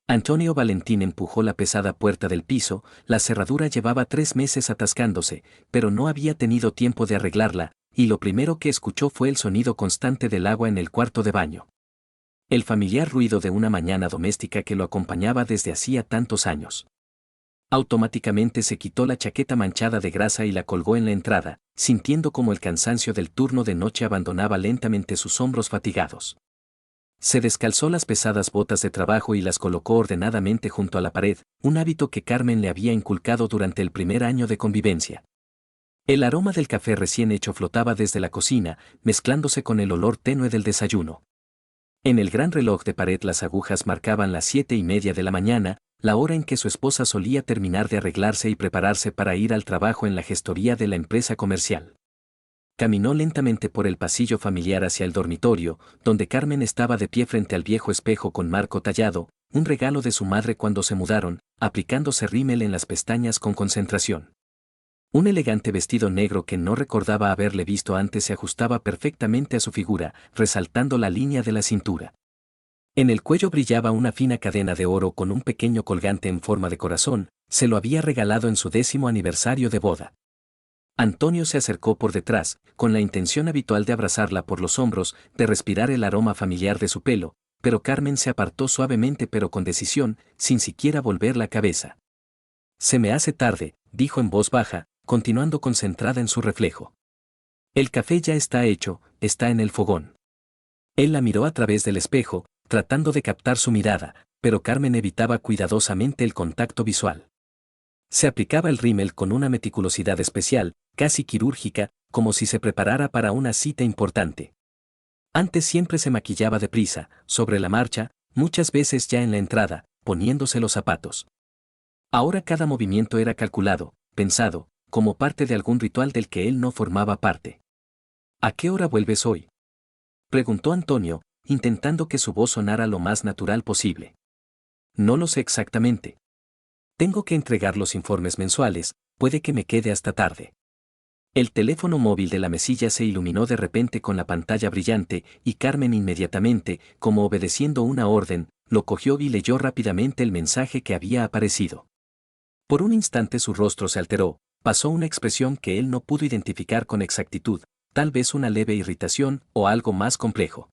Antonio Valentín empujó la pesada puerta del piso, la cerradura llevaba 3 meses atascándose, pero no había tenido tiempo de arreglarla, y lo primero que escuchó fue el sonido constante del agua en el cuarto de baño. El familiar ruido de una mañana doméstica que lo acompañaba desde hacía tantos años. Automáticamente se quitó la chaqueta manchada de grasa y la colgó en la entrada, sintiendo como el cansancio del turno de noche abandonaba lentamente sus hombros fatigados. Se descalzó las pesadas botas de trabajo y las colocó ordenadamente junto a la pared, un hábito que Carmen le había inculcado durante el primer año de convivencia. El aroma del café recién hecho flotaba desde la cocina, mezclándose con el olor tenue del desayuno. En el gran reloj de pared las agujas marcaban las 7:30 de la mañana, la hora en que su esposa solía terminar de arreglarse y prepararse para ir al trabajo en la gestoría de la empresa comercial. Caminó lentamente por el pasillo familiar hacia el dormitorio, donde Carmen estaba de pie frente al viejo espejo con marco tallado, un regalo de su madre cuando se mudaron, aplicándose rímel en las pestañas con concentración. Un elegante vestido negro que no recordaba haberle visto antes se ajustaba perfectamente a su figura, resaltando la línea de la cintura. En el cuello brillaba una fina cadena de oro con un pequeño colgante en forma de corazón, se lo había regalado en su 10º aniversario de boda. Antonio se acercó por detrás, con la intención habitual de abrazarla por los hombros, de respirar el aroma familiar de su pelo, pero Carmen se apartó suavemente pero con decisión, sin siquiera volver la cabeza. Se me hace tarde, dijo en voz baja, continuando concentrada en su reflejo. El café ya está hecho, está en el fogón. Él la miró a través del espejo, tratando de captar su mirada, pero Carmen evitaba cuidadosamente el contacto visual. Se aplicaba el rímel con una meticulosidad especial, casi quirúrgica, como si se preparara para una cita importante. Antes siempre se maquillaba deprisa, sobre la marcha, muchas veces ya en la entrada, poniéndose los zapatos. Ahora cada movimiento era calculado, pensado, como parte de algún ritual del que él no formaba parte. ¿A qué hora vuelves hoy?, preguntó Antonio, intentando que su voz sonara lo más natural posible. No lo sé exactamente. Tengo que entregar los informes mensuales, puede que me quede hasta tarde. El teléfono móvil de la mesilla se iluminó de repente con la pantalla brillante, y Carmen inmediatamente, como obedeciendo una orden, lo cogió y leyó rápidamente el mensaje que había aparecido. Por un instante su rostro se alteró, pasó una expresión que él no pudo identificar con exactitud, tal vez una leve irritación o algo más complejo.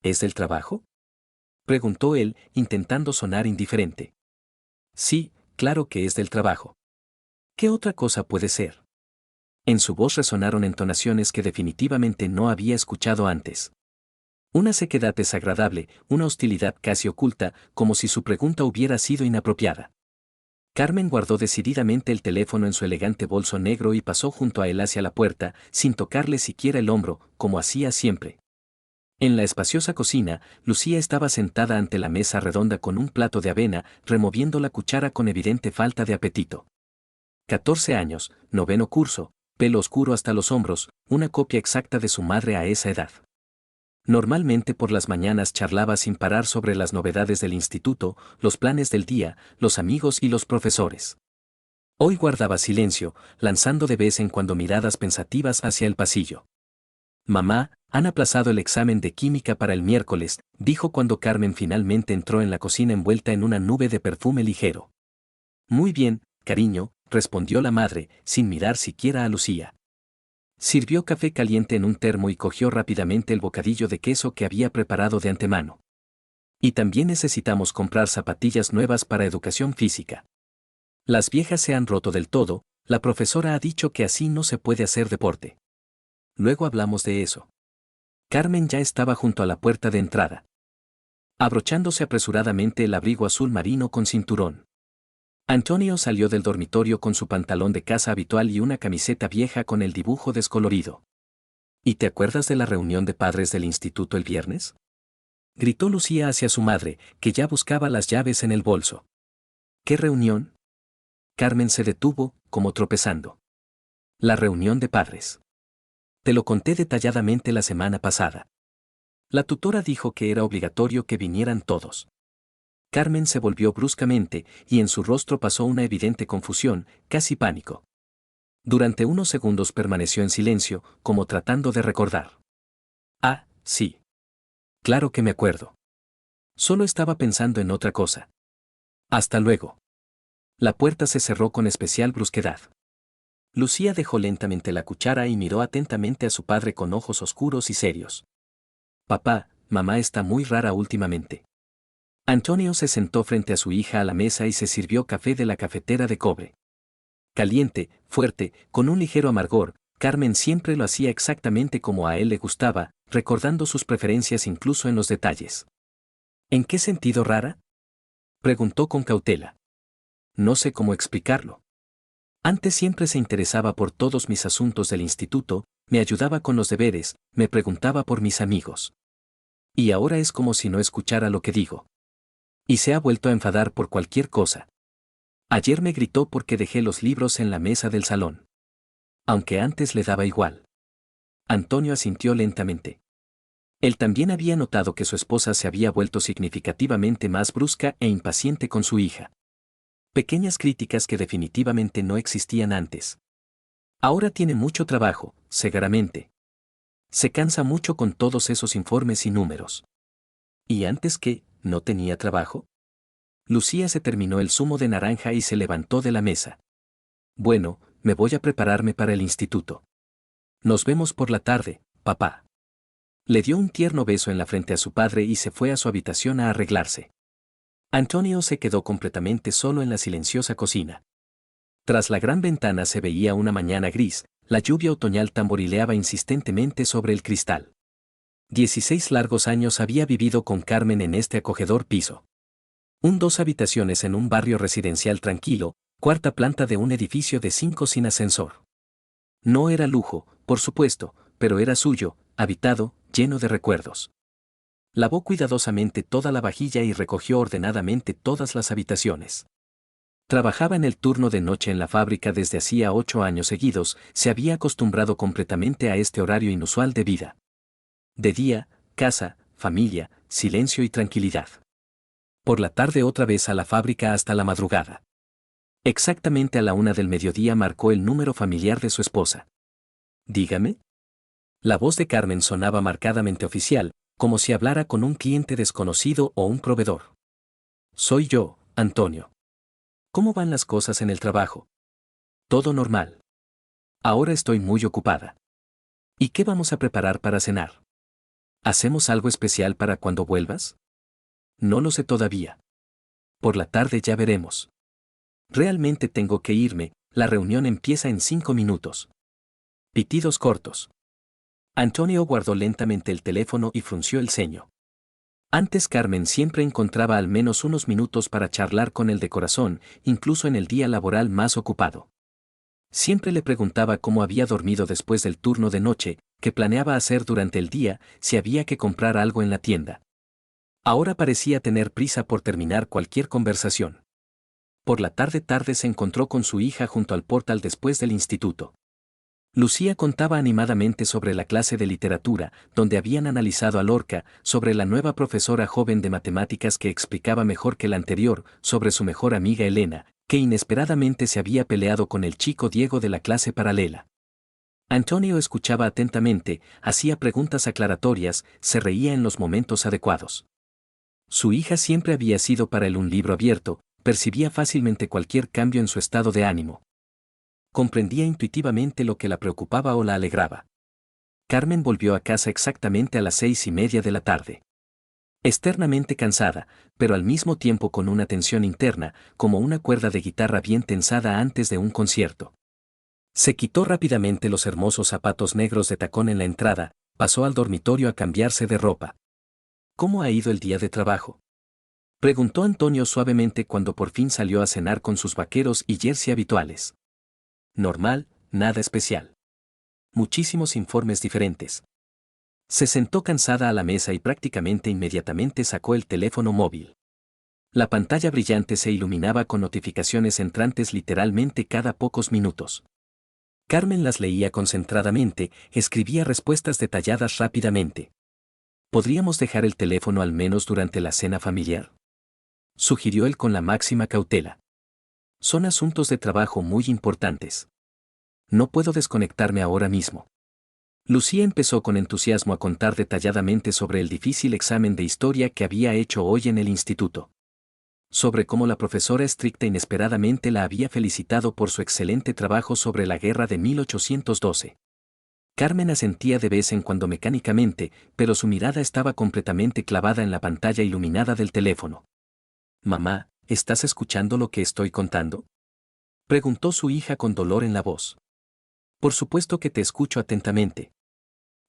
¿Es del trabajo?, preguntó él, intentando sonar indiferente. Sí, claro que es del trabajo. ¿Qué otra cosa puede ser? En su voz resonaron entonaciones que definitivamente no había escuchado antes. Una sequedad desagradable, una hostilidad casi oculta, como si su pregunta hubiera sido inapropiada. Carmen guardó decididamente el teléfono en su elegante bolso negro y pasó junto a él hacia la puerta, sin tocarle siquiera el hombro, como hacía siempre. En la espaciosa cocina, Lucía estaba sentada ante la mesa redonda con un plato de avena, removiendo la cuchara con evidente falta de apetito. 14 años, 9º curso, pelo oscuro hasta los hombros, una copia exacta de su madre a esa edad. Normalmente por las mañanas charlaba sin parar sobre las novedades del instituto, los planes del día, los amigos y los profesores. Hoy guardaba silencio, lanzando de vez en cuando miradas pensativas hacia el pasillo. Mamá, han aplazado el examen de química para el miércoles, dijo cuando Carmen finalmente entró en la cocina envuelta en una nube de perfume ligero. Muy bien, cariño, respondió la madre, sin mirar siquiera a Lucía. Sirvió café caliente en un termo y cogió rápidamente el bocadillo de queso que había preparado de antemano. Y también necesitamos comprar zapatillas nuevas para educación física. Las viejas se han roto del todo, la profesora ha dicho que así no se puede hacer deporte. Luego hablamos de eso. Carmen ya estaba junto a la puerta de entrada, abrochándose apresuradamente el abrigo azul marino con cinturón. Antonio salió del dormitorio con su pantalón de casa habitual y una camiseta vieja con el dibujo descolorido. ¿Y te acuerdas de la reunión de padres del instituto el viernes?, gritó Lucía hacia su madre, que ya buscaba las llaves en el bolso. ¿Qué reunión? Carmen se detuvo, como tropezando. La reunión de padres. Te lo conté detalladamente la semana pasada. La tutora dijo que era obligatorio que vinieran todos. Carmen se volvió bruscamente, y en su rostro pasó una evidente confusión, casi pánico. Durante unos segundos permaneció en silencio, como tratando de recordar. Ah, sí. Claro que me acuerdo. Solo estaba pensando en otra cosa. Hasta luego. La puerta se cerró con especial brusquedad. Lucía dejó lentamente la cuchara y miró atentamente a su padre con ojos oscuros y serios. Papá, mamá está muy rara últimamente. Antonio se sentó frente a su hija a la mesa y se sirvió café de la cafetera de cobre. Caliente, fuerte, con un ligero amargor, Carmen siempre lo hacía exactamente como a él le gustaba, recordando sus preferencias incluso en los detalles. ¿En qué sentido rara?, preguntó con cautela. No sé cómo explicarlo. Antes siempre se interesaba por todos mis asuntos del instituto, me ayudaba con los deberes, me preguntaba por mis amigos. Y ahora es como si no escuchara lo que digo. Y se ha vuelto a enfadar por cualquier cosa. Ayer me gritó porque dejé los libros en la mesa del salón. Aunque antes le daba igual. Antonio asintió lentamente. Él también había notado que su esposa se había vuelto significativamente más brusca e impaciente con su hija. Pequeñas críticas que definitivamente no existían antes. Ahora tiene mucho trabajo, segaramente. Se cansa mucho con todos esos informes y números. ¿Y antes qué, no tenía trabajo? Lucía se terminó el zumo de naranja y se levantó de la mesa. Bueno, me voy a prepararme para el instituto. Nos vemos por la tarde, papá. Le dio un tierno beso en la frente a su padre y se fue a su habitación a arreglarse. Antonio se quedó completamente solo en la silenciosa cocina. Tras la gran ventana se veía una mañana gris, la lluvia otoñal tamborileaba insistentemente sobre el cristal. 16 largos años había vivido con Carmen en este acogedor piso. Dos habitaciones en un barrio residencial tranquilo, cuarta planta de un edificio de 5 sin ascensor. No era lujo, por supuesto, pero era suyo, habitado, lleno de recuerdos. Lavó cuidadosamente toda la vajilla y recogió ordenadamente todas las habitaciones. Trabajaba en el turno de noche en la fábrica desde hacía 8 años seguidos, se había acostumbrado completamente a este horario inusual de vida. De día, casa, familia, silencio y tranquilidad. Por la tarde otra vez a la fábrica hasta la madrugada. Exactamente a la 1 del mediodía marcó el número familiar de su esposa. Dígame. La voz de Carmen sonaba marcadamente oficial, como si hablara con un cliente desconocido o un proveedor. Soy yo, Antonio. ¿Cómo van las cosas en el trabajo? Todo normal. Ahora estoy muy ocupada. ¿Y qué vamos a preparar para cenar? ¿Hacemos algo especial para cuando vuelvas? No lo sé todavía. Por la tarde ya veremos. Realmente tengo que irme, la reunión empieza en 5 minutos. Pitidos cortos. Antonio guardó lentamente el teléfono y frunció el ceño. Antes Carmen siempre encontraba al menos unos minutos para charlar con él de corazón, incluso en el día laboral más ocupado. Siempre le preguntaba cómo había dormido después del turno de noche, qué planeaba hacer durante el día, si había que comprar algo en la tienda. Ahora parecía tener prisa por terminar cualquier conversación. Por la tarde se encontró con su hija junto al portal después del instituto. Lucía contaba animadamente sobre la clase de literatura, donde habían analizado a Lorca, sobre la nueva profesora joven de matemáticas que explicaba mejor que la anterior, sobre su mejor amiga Elena, que inesperadamente se había peleado con el chico Diego de la clase paralela. Antonio escuchaba atentamente, hacía preguntas aclaratorias, se reía en los momentos adecuados. Su hija siempre había sido para él un libro abierto, percibía fácilmente cualquier cambio en su estado de ánimo. Comprendía intuitivamente lo que la preocupaba o la alegraba. Carmen volvió a casa exactamente a las 6:30 de la tarde. Externamente cansada, pero al mismo tiempo con una tensión interna, como una cuerda de guitarra bien tensada antes de un concierto. Se quitó rápidamente los hermosos zapatos negros de tacón en la entrada, pasó al dormitorio a cambiarse de ropa. ¿Cómo ha ido el día de trabajo?, preguntó Antonio suavemente cuando por fin salió a cenar con sus vaqueros y jersey habituales. Normal, nada especial. Muchísimos informes diferentes. Se sentó cansada a la mesa y prácticamente inmediatamente sacó el teléfono móvil. La pantalla brillante se iluminaba con notificaciones entrantes literalmente cada pocos minutos. Carmen las leía concentradamente, escribía respuestas detalladas rápidamente. ¿Podríamos dejar el teléfono al menos durante la cena familiar?, sugirió él con la máxima cautela. Son asuntos de trabajo muy importantes. No puedo desconectarme ahora mismo. Lucía empezó con entusiasmo a contar detalladamente sobre el difícil examen de historia que había hecho hoy en el instituto. sobre cómo la profesora estricta inesperadamente la había felicitado por su excelente trabajo sobre la guerra de 1812. Carmen asentía de vez en cuando mecánicamente, pero su mirada estaba completamente clavada en la pantalla iluminada del teléfono. «Mamá, ¿estás escuchando lo que estoy contando?», preguntó su hija con dolor en la voz. «Por supuesto que te escucho atentamente.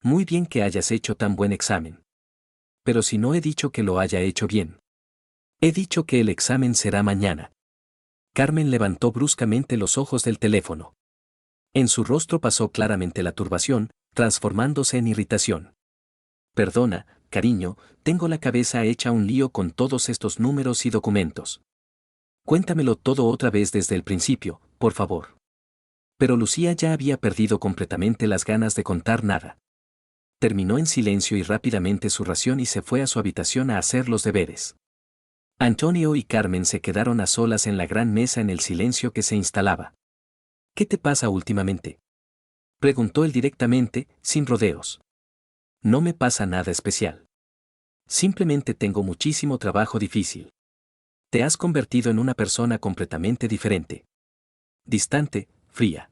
Muy bien que hayas hecho tan buen examen. Pero si no he dicho que lo haya hecho bien. He dicho que el examen será mañana». Carmen levantó bruscamente los ojos del teléfono. En su rostro pasó claramente la turbación, transformándose en irritación. «Perdona, cariño, tengo la cabeza hecha un lío con todos estos números y documentos. Cuéntamelo todo otra vez desde el principio, por favor». Pero Lucía ya había perdido completamente las ganas de contar nada. Terminó en silencio y rápidamente su ración y se fue a su habitación a hacer los deberes. Antonio y Carmen se quedaron a solas en la gran mesa en el silencio que se instalaba. «¿Qué te pasa últimamente?», preguntó él directamente, sin rodeos. «No me pasa nada especial. Simplemente tengo muchísimo trabajo difícil. Te has convertido en una persona completamente diferente. Distante, fría».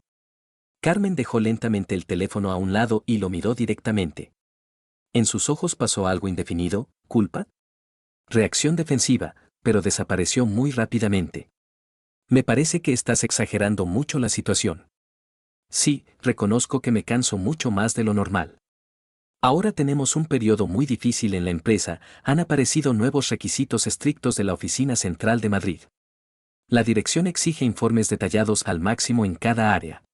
Carmen dejó lentamente el teléfono a un lado y lo miró directamente. En sus ojos pasó algo indefinido, ¿culpa? Reacción defensiva, pero desapareció muy rápidamente. «Me parece que estás exagerando mucho la situación». «Sí, reconozco que me canso mucho más de lo normal. Ahora tenemos un periodo muy difícil en la empresa, han aparecido nuevos requisitos estrictos de la Oficina Central de Madrid. La dirección exige informes detallados al máximo en cada área.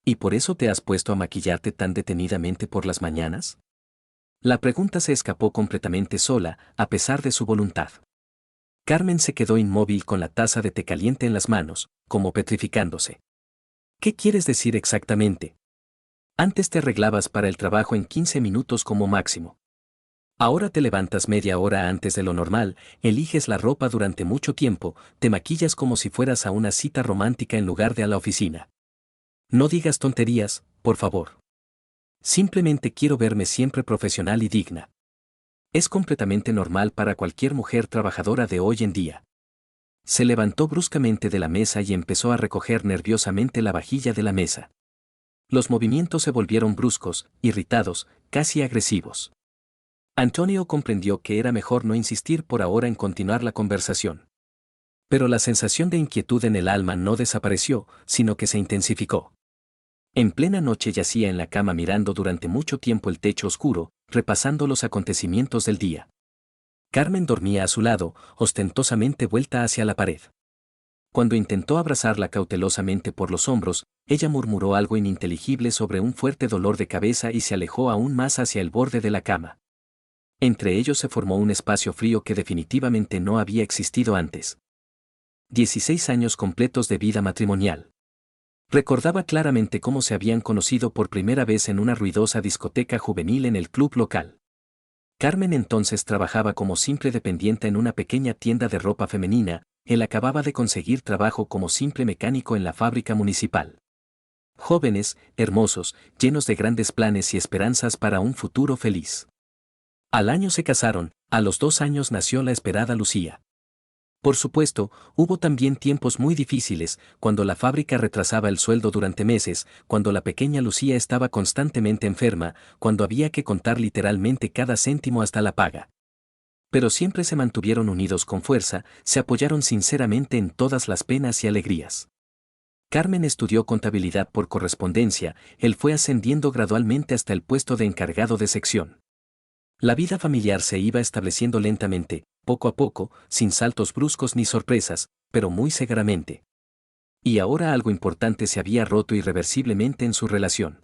¿Y por eso te has puesto a maquillarte tan detenidamente por las mañanas?». La pregunta se escapó completamente sola, a pesar de su voluntad. Carmen se quedó inmóvil con la taza de té caliente en las manos, como petrificándose. «¿Qué quieres decir exactamente? Antes te arreglabas para el trabajo en 15 minutos como máximo. Ahora te levantas media hora antes de lo normal, eliges la ropa durante mucho tiempo, te maquillas como si fueras a una cita romántica en lugar de a la oficina. No digas tonterías, por favor. Simplemente quiero verme siempre profesional y digna. Es completamente normal para cualquier mujer trabajadora de hoy en día». Se levantó bruscamente de la mesa y empezó a recoger nerviosamente la vajilla de la mesa. Los movimientos se volvieron bruscos, irritados, casi agresivos. Antonio comprendió que era mejor no insistir por ahora en continuar la conversación. Pero la sensación de inquietud en el alma no desapareció, sino que se intensificó. En plena noche yacía en la cama mirando durante mucho tiempo el techo oscuro, repasando los acontecimientos del día. Carmen dormía a su lado, ostentosamente vuelta hacia la pared. Cuando intentó abrazarla cautelosamente por los hombros, ella murmuró algo ininteligible sobre un fuerte dolor de cabeza y se alejó aún más hacia el borde de la cama. Entre ellos se formó un espacio frío que definitivamente no había existido antes. 16 años completos de vida matrimonial. Recordaba claramente cómo se habían conocido por primera vez en una ruidosa discoteca juvenil en el club local. Carmen entonces trabajaba como simple dependiente en una pequeña tienda de ropa femenina, él acababa de conseguir trabajo como simple mecánico en la fábrica municipal. Jóvenes, hermosos, llenos de grandes planes y esperanzas para un futuro feliz. Al año se casaron, a los 2 años nació la esperada Lucía. Por supuesto, hubo también tiempos muy difíciles, cuando la fábrica retrasaba el sueldo durante meses, cuando la pequeña Lucía estaba constantemente enferma, cuando había que contar literalmente cada céntimo hasta la paga. Pero siempre se mantuvieron unidos con fuerza, se apoyaron sinceramente en todas las penas y alegrías. Carmen estudió contabilidad por correspondencia, él fue ascendiendo gradualmente hasta el puesto de encargado de sección. La vida familiar se iba estableciendo lentamente, poco a poco, sin saltos bruscos ni sorpresas, pero muy severamente. Y ahora algo importante se había roto irreversiblemente en su relación.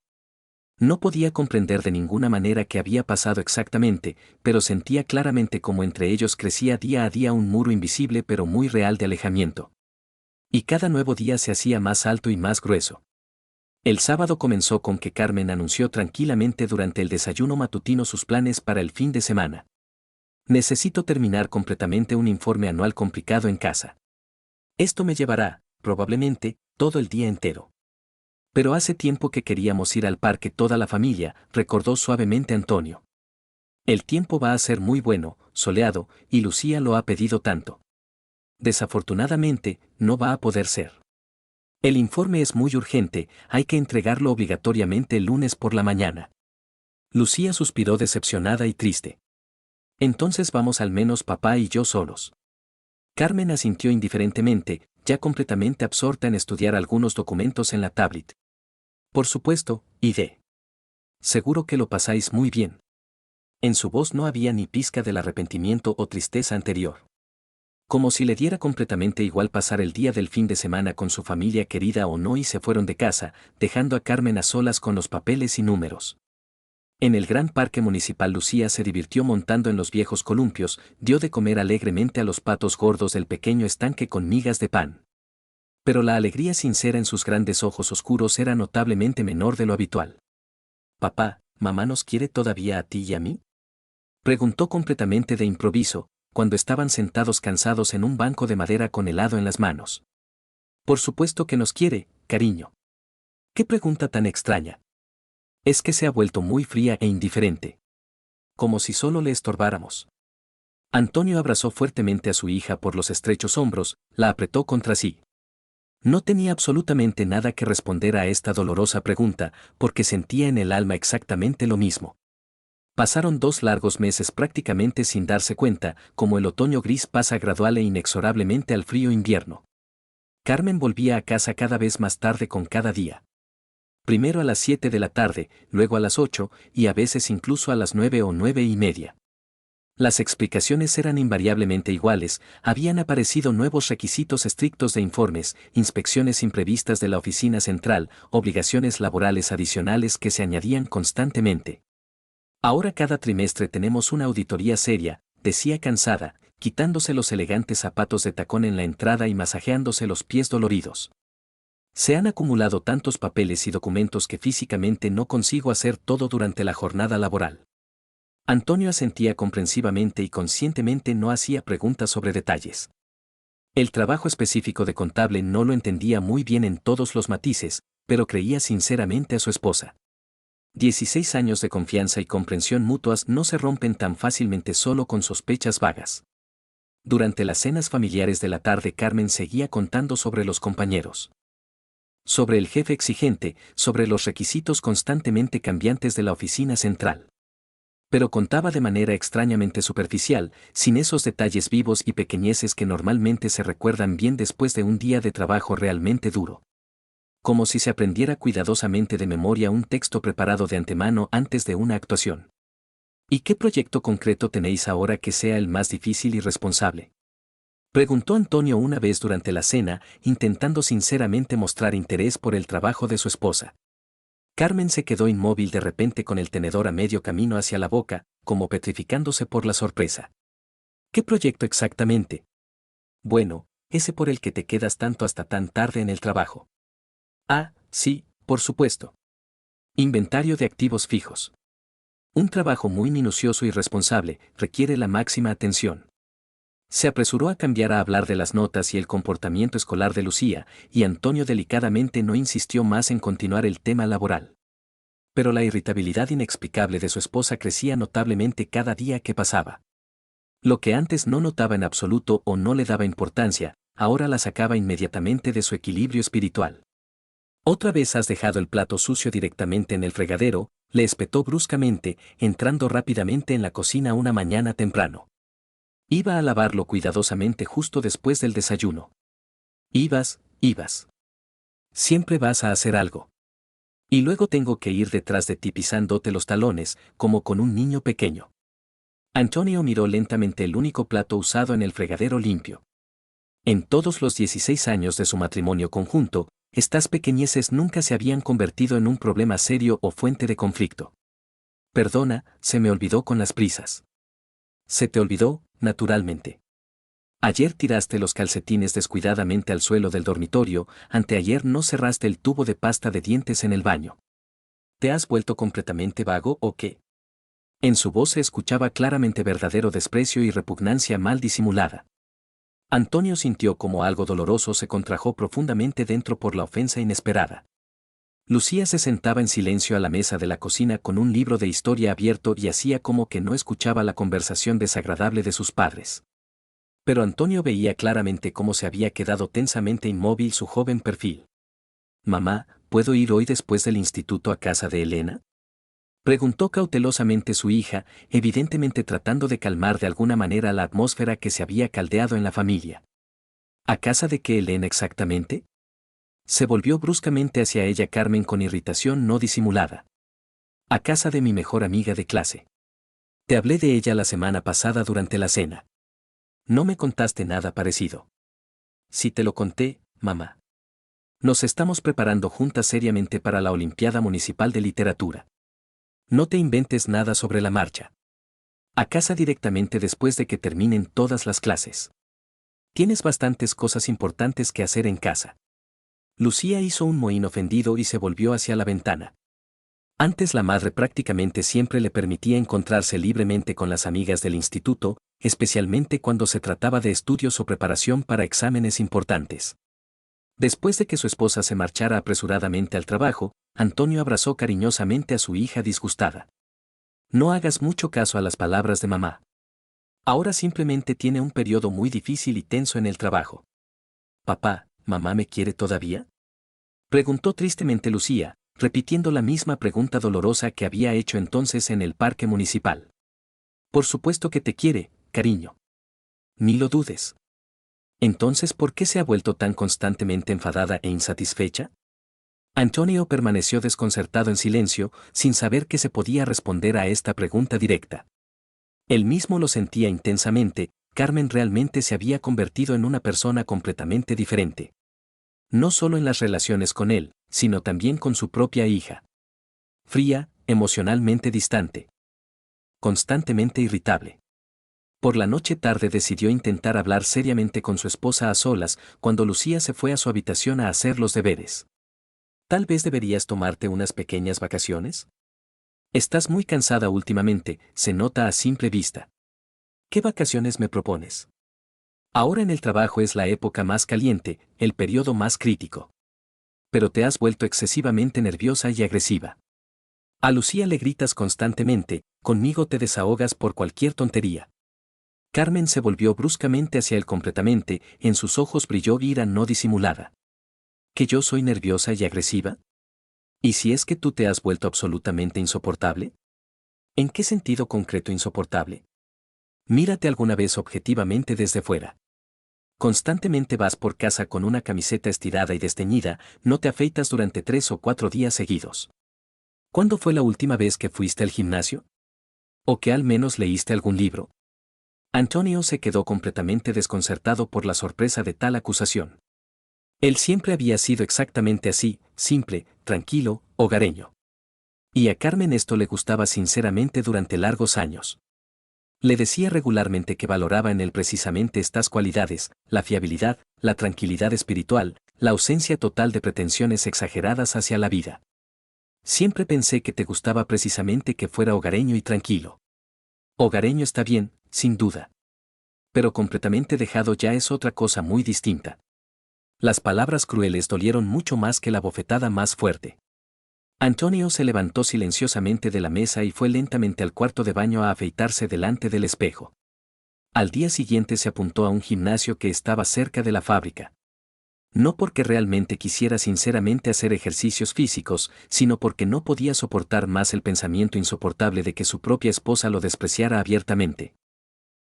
No podía comprender de ninguna manera qué había pasado exactamente, pero sentía claramente cómo entre ellos crecía día a día un muro invisible pero muy real de alejamiento. Y cada nuevo día se hacía más alto y más grueso. El sábado comenzó con que Carmen anunció tranquilamente durante el desayuno matutino sus planes para el fin de semana. «Necesito terminar completamente un informe anual complicado en casa. Esto me llevará, probablemente, todo el día entero. Pero hace tiempo que queríamos ir al parque toda la familia», recordó suavemente Antonio. «El tiempo va a ser muy bueno, soleado, y Lucía lo ha pedido tanto». Desafortunadamente, no va a poder ser. El informe es muy urgente, hay que entregarlo obligatoriamente el lunes por la mañana. Lucía suspiró decepcionada y triste. Entonces vamos al menos papá y yo solos. Carmen asintió indiferentemente, ya completamente absorta en estudiar algunos documentos en la tablet. Por supuesto, iré. Seguro que lo pasáis muy bien. En su voz no había ni pizca del arrepentimiento o tristeza anterior. Como si le diera completamente igual pasar el día del fin de semana con su familia querida o no, y se fueron de casa, dejando a Carmen a solas con los papeles y números. En el gran parque municipal Lucía se divirtió montando en los viejos columpios, dio de comer alegremente a los patos gordos del pequeño estanque con migas de pan. Pero la alegría sincera en sus grandes ojos oscuros era notablemente menor de lo habitual. «Papá, ¿mamá nos quiere todavía a ti y a mí?», preguntó completamente de improviso, cuando estaban sentados cansados en un banco de madera con helado en las manos. «Por supuesto que nos quiere, cariño». «¿Qué pregunta tan extraña?». «Es que se ha vuelto muy fría e indiferente. Como si solo le estorbáramos». Antonio abrazó fuertemente a su hija por los estrechos hombros, la apretó contra sí. No tenía absolutamente nada que responder a esta dolorosa pregunta, porque sentía en el alma exactamente lo mismo. Pasaron 2 largos meses prácticamente sin darse cuenta, como el otoño gris pasa gradual e inexorablemente al frío invierno. Carmen volvía a casa cada vez más tarde con cada día. Primero a las 7 de la tarde, luego a las 8, y a veces incluso a las 9 o 9:30. Las explicaciones eran invariablemente iguales, habían aparecido nuevos requisitos estrictos de informes, inspecciones imprevistas de la oficina central, obligaciones laborales adicionales que se añadían constantemente. «Ahora cada trimestre tenemos una auditoría seria», decía cansada, quitándose los elegantes zapatos de tacón en la entrada y masajeándose los pies doloridos. «Se han acumulado tantos papeles y documentos que físicamente no consigo hacer todo durante la jornada laboral». Antonio asentía comprensivamente y conscientemente, no hacía preguntas sobre detalles. El trabajo específico de contable no lo entendía muy bien en todos los matices, pero creía sinceramente a su esposa. 16 años de confianza y comprensión mutuas no se rompen tan fácilmente solo con sospechas vagas. Durante las cenas familiares de la tarde, Carmen seguía contando sobre los compañeros. Sobre el jefe exigente, sobre los requisitos constantemente cambiantes de la oficina central. Pero contaba de manera extrañamente superficial, sin esos detalles vivos y pequeñeces que normalmente se recuerdan bien después de un día de trabajo realmente duro. Como si se aprendiera cuidadosamente de memoria un texto preparado de antemano antes de una actuación. «¿Y qué proyecto concreto tenéis ahora que sea el más difícil y responsable?», preguntó Antonio una vez durante la cena, intentando sinceramente mostrar interés por el trabajo de su esposa. Carmen se quedó inmóvil de repente con el tenedor a medio camino hacia la boca, como petrificándose por la sorpresa. «¿Qué proyecto exactamente?». «Bueno, ese por el que te quedas tanto hasta tan tarde en el trabajo». «Ah, sí, por supuesto. Inventario de activos fijos. Un trabajo muy minucioso y responsable, requiere la máxima atención». Se apresuró a cambiar a hablar de las notas y el comportamiento escolar de Lucía, y Antonio delicadamente no insistió más en continuar el tema laboral. Pero la irritabilidad inexplicable de su esposa crecía notablemente cada día que pasaba. Lo que antes no notaba en absoluto o no le daba importancia, ahora la sacaba inmediatamente de su equilibrio espiritual. «¿Otra vez has dejado el plato sucio directamente en el fregadero?», le espetó bruscamente, entrando rápidamente en la cocina una mañana temprano. «Iba a lavarlo cuidadosamente justo después del desayuno». «Ibas. Siempre vas a hacer algo. Y luego tengo que ir detrás de ti pisándote los talones, como con un niño pequeño». Antonio miró lentamente el único plato usado en el fregadero limpio. En todos los 16 años de su matrimonio conjunto, estas pequeñeces nunca se habían convertido en un problema serio o fuente de conflicto. «Perdona, se me olvidó con las prisas». «Se te olvidó, naturalmente. Ayer tiraste los calcetines descuidadamente al suelo del dormitorio, anteayer no cerraste el tubo de pasta de dientes en el baño. ¿Te has vuelto completamente vago o qué?». En su voz se escuchaba claramente verdadero desprecio y repugnancia mal disimulada. Antonio sintió como algo doloroso se contrajo profundamente dentro por la ofensa inesperada. Lucía se sentaba en silencio a la mesa de la cocina con un libro de historia abierto y hacía como que no escuchaba la conversación desagradable de sus padres. Pero Antonio veía claramente cómo se había quedado tensamente inmóvil su joven perfil. «Mamá, ¿puedo ir hoy después del instituto a casa de Elena?», preguntó cautelosamente su hija, evidentemente tratando de calmar de alguna manera la atmósfera que se había caldeado en la familia. ¿A casa de qué Elena exactamente?, se volvió bruscamente hacia ella Carmen con irritación no disimulada. «A casa de mi mejor amiga de clase. Te hablé de ella la semana pasada durante la cena. No me contaste nada parecido». «Sí te lo conté, mamá. Nos estamos preparando juntas seriamente para la Olimpiada Municipal de Literatura. No te inventes nada sobre la marcha. A casa directamente después de que terminen todas las clases. Tienes bastantes cosas importantes que hacer en casa». Lucía hizo un mohín ofendido y se volvió hacia la ventana. Antes la madre prácticamente siempre le permitía encontrarse libremente con las amigas del instituto, especialmente cuando se trataba de estudios o preparación para exámenes importantes. Después de que su esposa se marchara apresuradamente al trabajo, Antonio abrazó cariñosamente a su hija disgustada. «No hagas mucho caso a las palabras de mamá. Ahora simplemente tiene un periodo muy difícil y tenso en el trabajo». «Papá, ¿mamá me quiere todavía?», preguntó tristemente Lucía, repitiendo la misma pregunta dolorosa que había hecho entonces en el parque municipal. «Por supuesto que te quiere, cariño. Ni lo dudes». «Entonces, ¿por qué se ha vuelto tan constantemente enfadada e insatisfecha?». Antonio permaneció desconcertado en silencio, sin saber qué se podía responder a esta pregunta directa. Él mismo lo sentía intensamente, Carmen realmente se había convertido en una persona completamente diferente. No solo en las relaciones con él, sino también con su propia hija. Fría, emocionalmente distante. Constantemente irritable. Por la noche tarde decidió intentar hablar seriamente con su esposa a solas, cuando Lucía se fue a su habitación a hacer los deberes. «Tal vez deberías tomarte unas pequeñas vacaciones. Estás muy cansada últimamente, se nota a simple vista. ¿Qué vacaciones me propones? Ahora en el trabajo es la época más caliente, el periodo más crítico. Pero te has vuelto excesivamente nerviosa y agresiva. A Lucía le gritas constantemente, conmigo te desahogas por cualquier tontería». Carmen se volvió bruscamente hacia él completamente, en sus ojos brilló ira no disimulada. ¿Que yo soy nerviosa y agresiva? ¿Y si es que tú te has vuelto absolutamente insoportable? ¿En qué sentido concreto insoportable? Mírate alguna vez objetivamente desde fuera. Constantemente vas por casa con una camiseta estirada y desteñida, no te afeitas durante 3 o 4 días seguidos. ¿Cuándo fue la última vez que fuiste al gimnasio? ¿O que al menos leíste algún libro? Antonio se quedó completamente desconcertado por la sorpresa de tal acusación. Él siempre había sido exactamente así, simple, tranquilo, hogareño. Y a Carmen esto le gustaba sinceramente durante largos años. Le decía regularmente que valoraba en él precisamente estas cualidades, la fiabilidad, la tranquilidad espiritual, la ausencia total de pretensiones exageradas hacia la vida. «Siempre pensé que te gustaba precisamente que fuera hogareño y tranquilo». Hogareño está bien, sin duda. Pero completamente dejado ya es otra cosa muy distinta. Las palabras crueles dolieron mucho más que la bofetada más fuerte. Antonio se levantó silenciosamente de la mesa y fue lentamente al cuarto de baño a afeitarse delante del espejo. Al día siguiente se apuntó a un gimnasio que estaba cerca de la fábrica. No porque realmente quisiera sinceramente hacer ejercicios físicos, sino porque no podía soportar más el pensamiento insoportable de que su propia esposa lo despreciara abiertamente.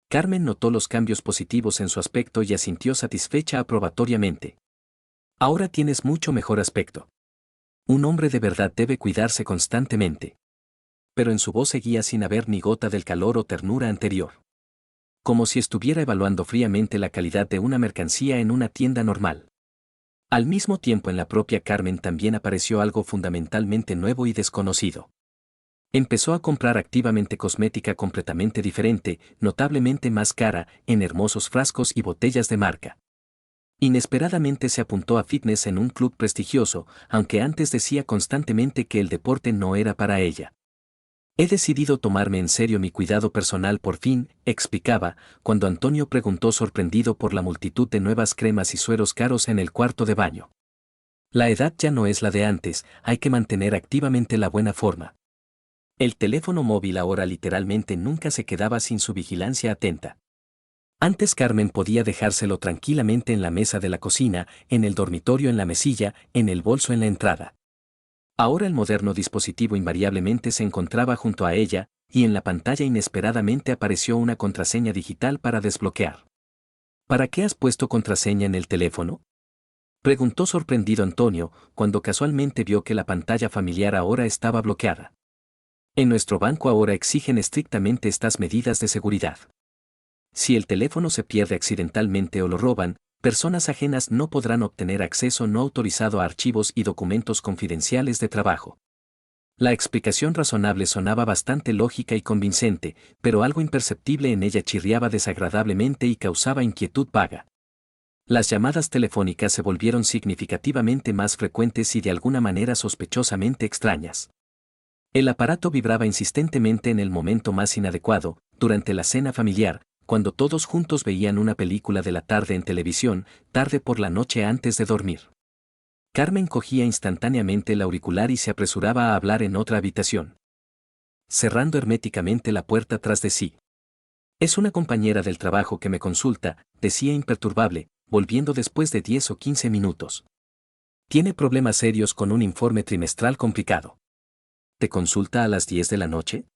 Carmen notó los cambios positivos en su aspecto y asintió satisfecha aprobatoriamente. «Ahora tienes mucho mejor aspecto. Un hombre de verdad debe cuidarse constantemente». Pero en su voz seguía sin haber ni gota del calor o ternura anterior. Como si estuviera evaluando fríamente la calidad de una mercancía en una tienda normal. Al mismo tiempo en la propia Carmen también apareció algo fundamentalmente nuevo y desconocido. Empezó a comprar activamente cosmética completamente diferente, notablemente más cara, en hermosos frascos y botellas de marca. Inesperadamente se apuntó a fitness en un club prestigioso, aunque antes decía constantemente que el deporte no era para ella. «He decidido tomarme en serio mi cuidado personal por fin», explicaba, cuando Antonio preguntó sorprendido por la multitud de nuevas cremas y sueros caros en el cuarto de baño. «La edad ya no es la de antes, hay que mantener activamente la buena forma». El teléfono móvil ahora literalmente nunca se quedaba sin su vigilancia atenta. Antes Carmen podía dejárselo tranquilamente en la mesa de la cocina, en el dormitorio en la mesilla, en el bolso en la entrada. Ahora el moderno dispositivo invariablemente se encontraba junto a ella, y en la pantalla inesperadamente apareció una contraseña digital para desbloquear. ¿Para qué has puesto contraseña en el teléfono?, preguntó sorprendido Antonio, cuando casualmente vio que la pantalla familiar ahora estaba bloqueada. En nuestro banco ahora exigen estrictamente estas medidas de seguridad. Si el teléfono se pierde accidentalmente o lo roban, personas ajenas no podrán obtener acceso no autorizado a archivos y documentos confidenciales de trabajo. La explicación razonable sonaba bastante lógica y convincente, pero algo imperceptible en ella chirriaba desagradablemente y causaba inquietud vaga. Las llamadas telefónicas se volvieron significativamente más frecuentes y de alguna manera sospechosamente extrañas. El aparato vibraba insistentemente en el momento más inadecuado, durante la cena familiar, cuando todos juntos veían una película de la tarde en televisión, tarde por la noche antes de dormir. Carmen cogía instantáneamente el auricular y se apresuraba a hablar en otra habitación, cerrando herméticamente la puerta tras de sí. Es una compañera del trabajo que me consulta, decía imperturbable, volviendo después de 10 o 15 minutos. Tiene problemas serios con un informe trimestral complicado. ¿Te consulta a las 10 de la noche?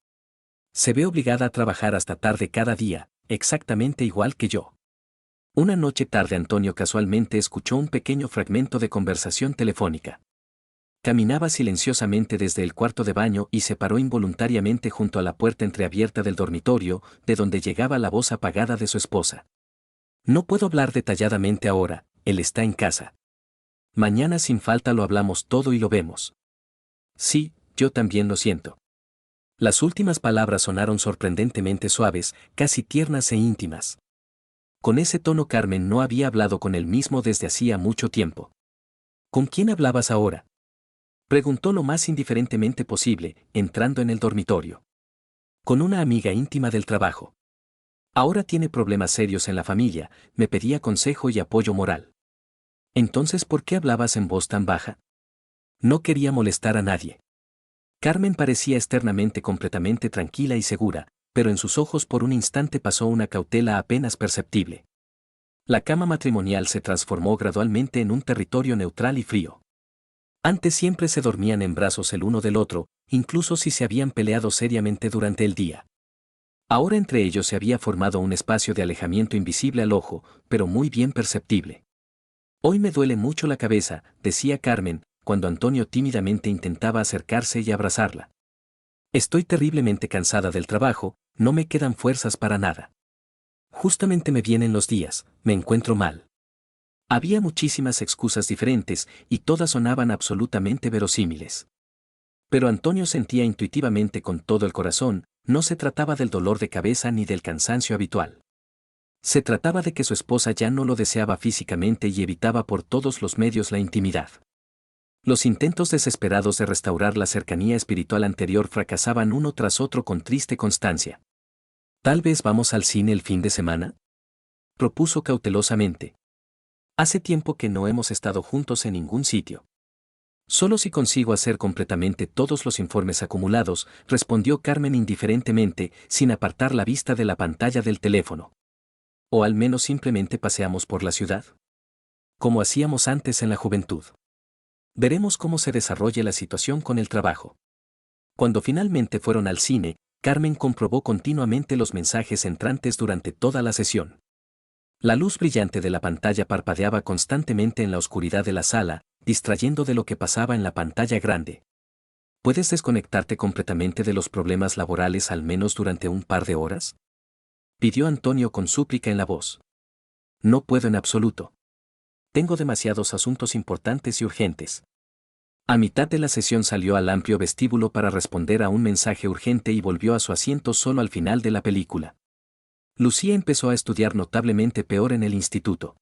Se ve obligada a trabajar hasta tarde cada día, exactamente igual que yo. Una noche tarde Antonio casualmente escuchó un pequeño fragmento de conversación telefónica. Caminaba silenciosamente desde el cuarto de baño y se paró involuntariamente junto a la puerta entreabierta del dormitorio, de donde llegaba la voz apagada de su esposa. No puedo hablar detalladamente ahora, él está en casa. Mañana sin falta lo hablamos todo y lo vemos. Sí, yo también lo siento. Las últimas palabras sonaron sorprendentemente suaves, casi tiernas e íntimas. Con ese tono Carmen no había hablado con él mismo desde hacía mucho tiempo. ¿Con quién hablabas ahora?, preguntó lo más indiferentemente posible, entrando en el dormitorio. Con una amiga íntima del trabajo. Ahora tiene problemas serios en la familia, me pedía consejo y apoyo moral. Entonces, ¿por qué hablabas en voz tan baja? No quería molestar a nadie. Carmen parecía externamente completamente tranquila y segura, pero en sus ojos por un instante pasó una cautela apenas perceptible. La cama matrimonial se transformó gradualmente en un territorio neutral y frío. Antes siempre se dormían en brazos el uno del otro, incluso si se habían peleado seriamente durante el día. Ahora entre ellos se había formado un espacio de alejamiento invisible al ojo, pero muy bien perceptible. Hoy me duele mucho la cabeza, decía Carmen, cuando Antonio tímidamente intentaba acercarse y abrazarla. Estoy terriblemente cansada del trabajo, no me quedan fuerzas para nada. Justamente me vienen los días, me encuentro mal. Había muchísimas excusas diferentes y todas sonaban absolutamente verosímiles. Pero Antonio sentía intuitivamente con todo el corazón, no se trataba del dolor de cabeza ni del cansancio habitual. Se trataba de que su esposa ya no lo deseaba físicamente y evitaba por todos los medios la intimidad. Los intentos desesperados de restaurar la cercanía espiritual anterior fracasaban uno tras otro con triste constancia. ¿Tal vez vamos al cine el fin de semana?, propuso cautelosamente. Hace tiempo que no hemos estado juntos en ningún sitio. Solo si consigo hacer completamente todos los informes acumulados, respondió Carmen indiferentemente, sin apartar la vista de la pantalla del teléfono. O al menos simplemente paseamos por la ciudad, como hacíamos antes en la juventud. Veremos cómo se desarrolla la situación con el trabajo. Cuando finalmente fueron al cine, Carmen comprobó continuamente los mensajes entrantes durante toda la sesión. La luz brillante de la pantalla parpadeaba constantemente en la oscuridad de la sala, distrayendo de lo que pasaba en la pantalla grande. ¿Puedes desconectarte completamente de los problemas laborales al menos durante un par de horas?, pidió Antonio con súplica en la voz. No puedo en absoluto. Tengo demasiados asuntos importantes y urgentes. A mitad de la sesión salió al amplio vestíbulo para responder a un mensaje urgente y volvió a su asiento solo al final de la película. Lucía empezó a estudiar notablemente peor en el instituto.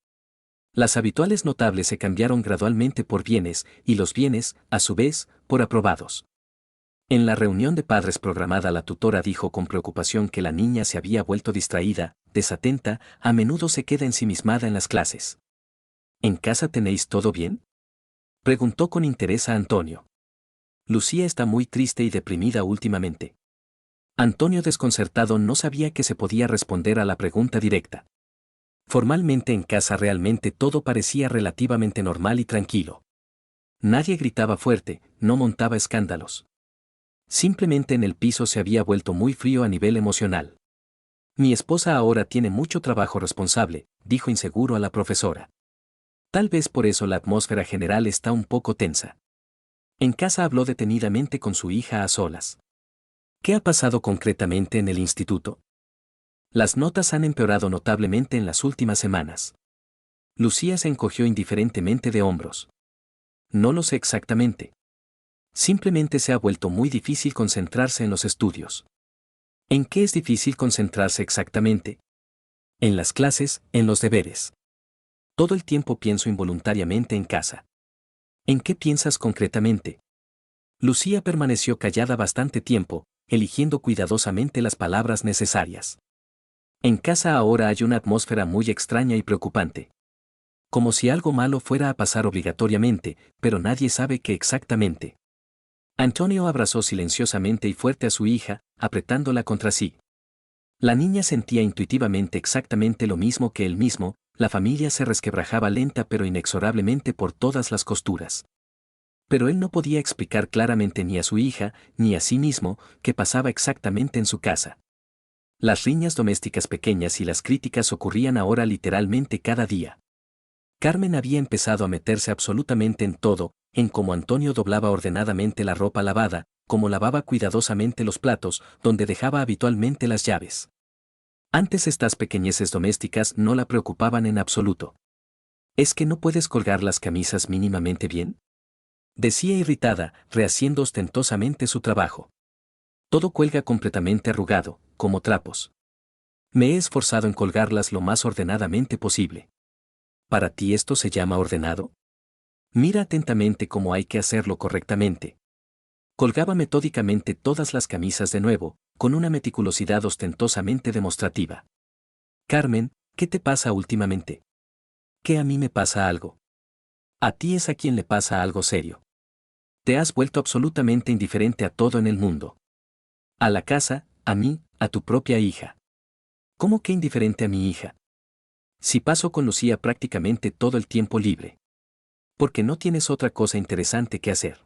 Las habituales notables se cambiaron gradualmente por bienes, y los bienes, a su vez, por aprobados. En la reunión de padres programada la tutora dijo con preocupación que la niña se había vuelto distraída, desatenta, a menudo se queda ensimismada en las clases. ¿En casa tenéis todo bien?, preguntó con interés a Antonio. Lucía está muy triste y deprimida últimamente. Antonio desconcertado no sabía que se podía responder a la pregunta directa. Formalmente en casa realmente todo parecía relativamente normal y tranquilo. Nadie gritaba fuerte, no montaba escándalos. Simplemente en el piso se había vuelto muy frío a nivel emocional. Mi esposa ahora tiene mucho trabajo responsable, dijo inseguro a la profesora. Tal vez por eso la atmósfera general está un poco tensa. En casa habló detenidamente con su hija a solas. ¿Qué ha pasado concretamente en el instituto? Las notas han empeorado notablemente en las últimas semanas. Lucía se encogió indiferentemente de hombros. No lo sé exactamente. Simplemente se ha vuelto muy difícil concentrarse en los estudios. ¿En qué es difícil concentrarse exactamente? En las clases, en los deberes. Todo el tiempo pienso involuntariamente en casa. ¿En qué piensas concretamente? Lucía permaneció callada bastante tiempo, eligiendo cuidadosamente las palabras necesarias. En casa ahora hay una atmósfera muy extraña y preocupante. Como si algo malo fuera a pasar obligatoriamente, pero nadie sabe qué exactamente. Antonio abrazó silenciosamente y fuerte a su hija, apretándola contra sí. La niña sentía intuitivamente exactamente lo mismo que él mismo, la familia se resquebrajaba lenta pero inexorablemente por todas las costuras. Pero él no podía explicar claramente ni a su hija, ni a sí mismo, qué pasaba exactamente en su casa. Las riñas domésticas pequeñas y las críticas ocurrían ahora literalmente cada día. Carmen había empezado a meterse absolutamente en todo, en cómo Antonio doblaba ordenadamente la ropa lavada, cómo lavaba cuidadosamente los platos, donde dejaba habitualmente las llaves. Antes estas pequeñeces domésticas no la preocupaban en absoluto. ¿Es que no puedes colgar las camisas mínimamente bien?, decía irritada, rehaciendo ostentosamente su trabajo. Todo cuelga completamente arrugado, como trapos. Me he esforzado en colgarlas lo más ordenadamente posible. ¿Para ti esto se llama ordenado? Mira atentamente cómo hay que hacerlo correctamente. Colgaba metódicamente todas las camisas de nuevo, con una meticulosidad ostentosamente demostrativa. Carmen, ¿qué te pasa últimamente? ¿Que a mí me pasa algo? A ti es a quien le pasa algo serio. Te has vuelto absolutamente indiferente a todo en el mundo. A la casa, a mí, a tu propia hija. ¿Cómo que indiferente a mi hija? Si paso con Lucía prácticamente todo el tiempo libre. Porque no tienes otra cosa interesante que hacer.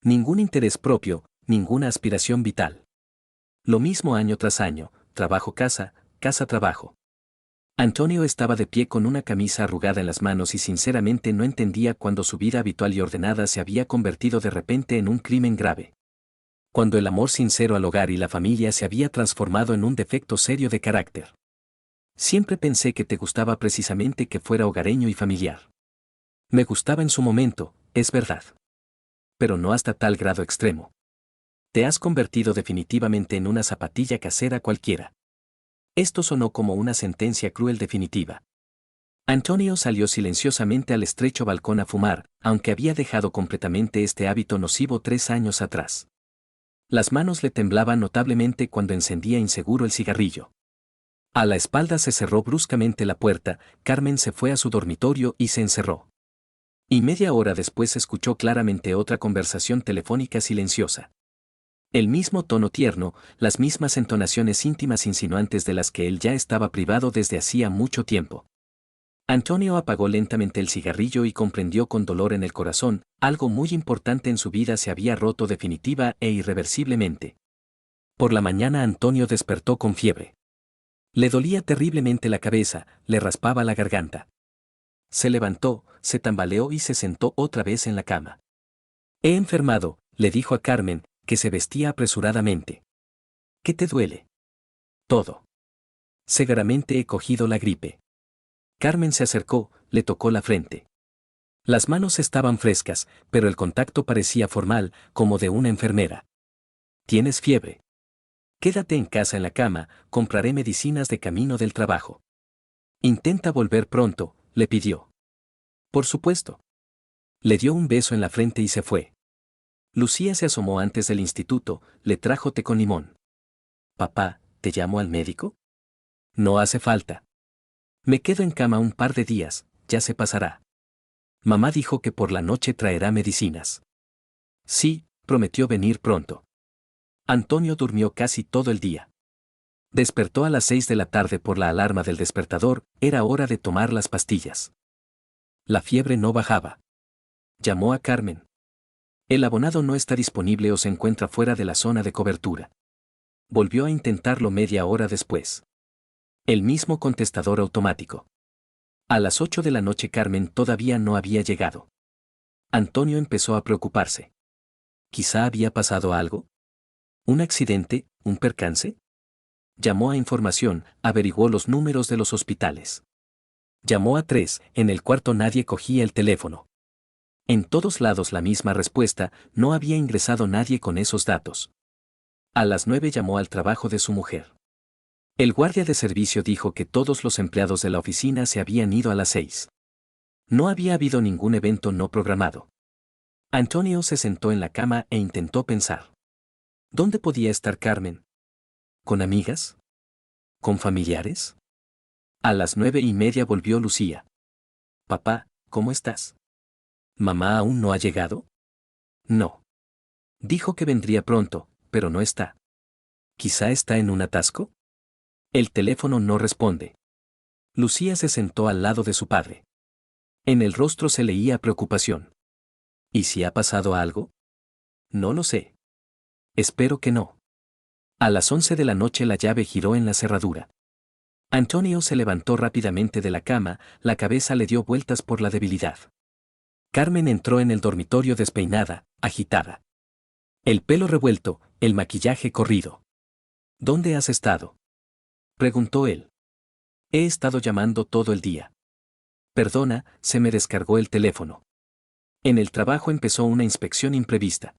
Ningún interés propio, ninguna aspiración vital. Lo mismo año tras año, trabajo-casa, casa-trabajo. Antonio estaba de pie con una camisa arrugada en las manos y sinceramente no entendía cuándo su vida habitual y ordenada se había convertido de repente en un crimen grave. Cuando el amor sincero al hogar y la familia se había transformado en un defecto serio de carácter. Siempre pensé que te gustaba precisamente que fuera hogareño y familiar. Me gustaba en su momento, es verdad. Pero no hasta tal grado extremo. Te has convertido definitivamente en una zapatilla casera cualquiera. Esto sonó como una sentencia cruel definitiva. Antonio salió silenciosamente al estrecho balcón a fumar, aunque había dejado completamente este hábito nocivo 3 años atrás. Las manos le temblaban notablemente cuando encendía inseguro el cigarrillo. A la espalda se cerró bruscamente la puerta, Carmen se fue a su dormitorio y se encerró. Y media hora después escuchó claramente otra conversación telefónica silenciosa. El mismo tono tierno, las mismas entonaciones íntimas insinuantes de las que él ya estaba privado desde hacía mucho tiempo. Antonio apagó lentamente el cigarrillo y comprendió con dolor en el corazón, algo muy importante en su vida se había roto definitiva e irreversiblemente. Por la mañana Antonio despertó con fiebre. Le dolía terriblemente la cabeza, le raspaba la garganta. Se levantó, se tambaleó y se sentó otra vez en la cama. He enfermado, le dijo a Carmen, que se vestía apresuradamente. ¿Qué te duele? Todo. Severamente he cogido la gripe. Carmen se acercó, le tocó la frente. Las manos estaban frescas, pero el contacto parecía formal, como de una enfermera. ¿Tienes fiebre? Quédate en casa en la cama, compraré medicinas de camino del trabajo. Intenta volver pronto, le pidió. Por supuesto. Le dio un beso en la frente y se fue. Lucía se asomó antes del instituto, le trajo té con limón. Papá, ¿te llamo al médico? No hace falta. Me quedo en cama un par de días, ya se pasará. Mamá dijo que por la noche traerá medicinas. Sí, prometió venir pronto. Antonio durmió casi todo el día. Despertó a las 6 de la tarde por la alarma del despertador, era hora de tomar las pastillas. La fiebre no bajaba. Llamó a Carmen. El abonado no está disponible o se encuentra fuera de la zona de cobertura. Volvió a intentarlo media hora después. El mismo contestador automático. A las 8 de la noche Carmen todavía no había llegado. Antonio empezó a preocuparse. ¿Quizá había pasado algo? ¿Un accidente? ¿Un percance? Llamó a información, averiguó los números de los hospitales. Llamó a 3, en el cuarto nadie cogía el teléfono. En todos lados la misma respuesta, no había ingresado nadie con esos datos. A las 9 llamó al trabajo de su mujer. El guardia de servicio dijo que todos los empleados de la oficina se habían ido a las 6. No había habido ningún evento no programado. Antonio se sentó en la cama e intentó pensar. ¿Dónde podía estar Carmen? ¿Con amigas? ¿Con familiares? A las 9:30 volvió Lucía. Papá, ¿cómo estás? ¿Mamá aún no ha llegado? No. Dijo que vendría pronto, pero no está. ¿Quizá está en un atasco? El teléfono no responde. Lucía se sentó al lado de su padre. En el rostro se leía preocupación. ¿Y si ha pasado algo? No lo sé. Espero que no. A las 11 de la noche la llave giró en la cerradura. Antonio se levantó rápidamente de la cama, la cabeza le dio vueltas por la debilidad. Carmen entró en el dormitorio despeinada, agitada. El pelo revuelto, el maquillaje corrido. ¿Dónde has estado?, preguntó él. He estado llamando todo el día. Perdona, se me descargó el teléfono. En el trabajo empezó una inspección imprevista.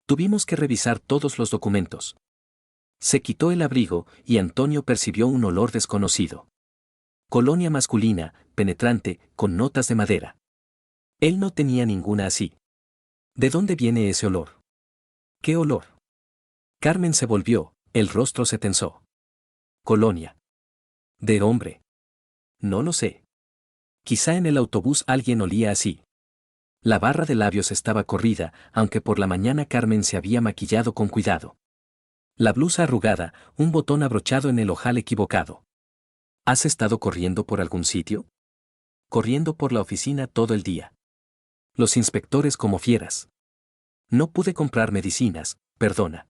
Tuvimos que revisar todos los documentos. Se quitó el abrigo y Antonio percibió un olor desconocido. Colonia masculina, penetrante, con notas de madera. Él no tenía ninguna así. ¿De dónde viene ese olor? ¿Qué olor? Carmen se volvió, el rostro se tensó. Colonia. ¿De hombre? No lo sé. Quizá en el autobús alguien olía así. La barra de labios estaba corrida, aunque por la mañana Carmen se había maquillado con cuidado. La blusa arrugada, un botón abrochado en el ojal equivocado. ¿Has estado corriendo por algún sitio? Corriendo por la oficina todo el día. Los inspectores como fieras. No pude comprar medicinas, perdona.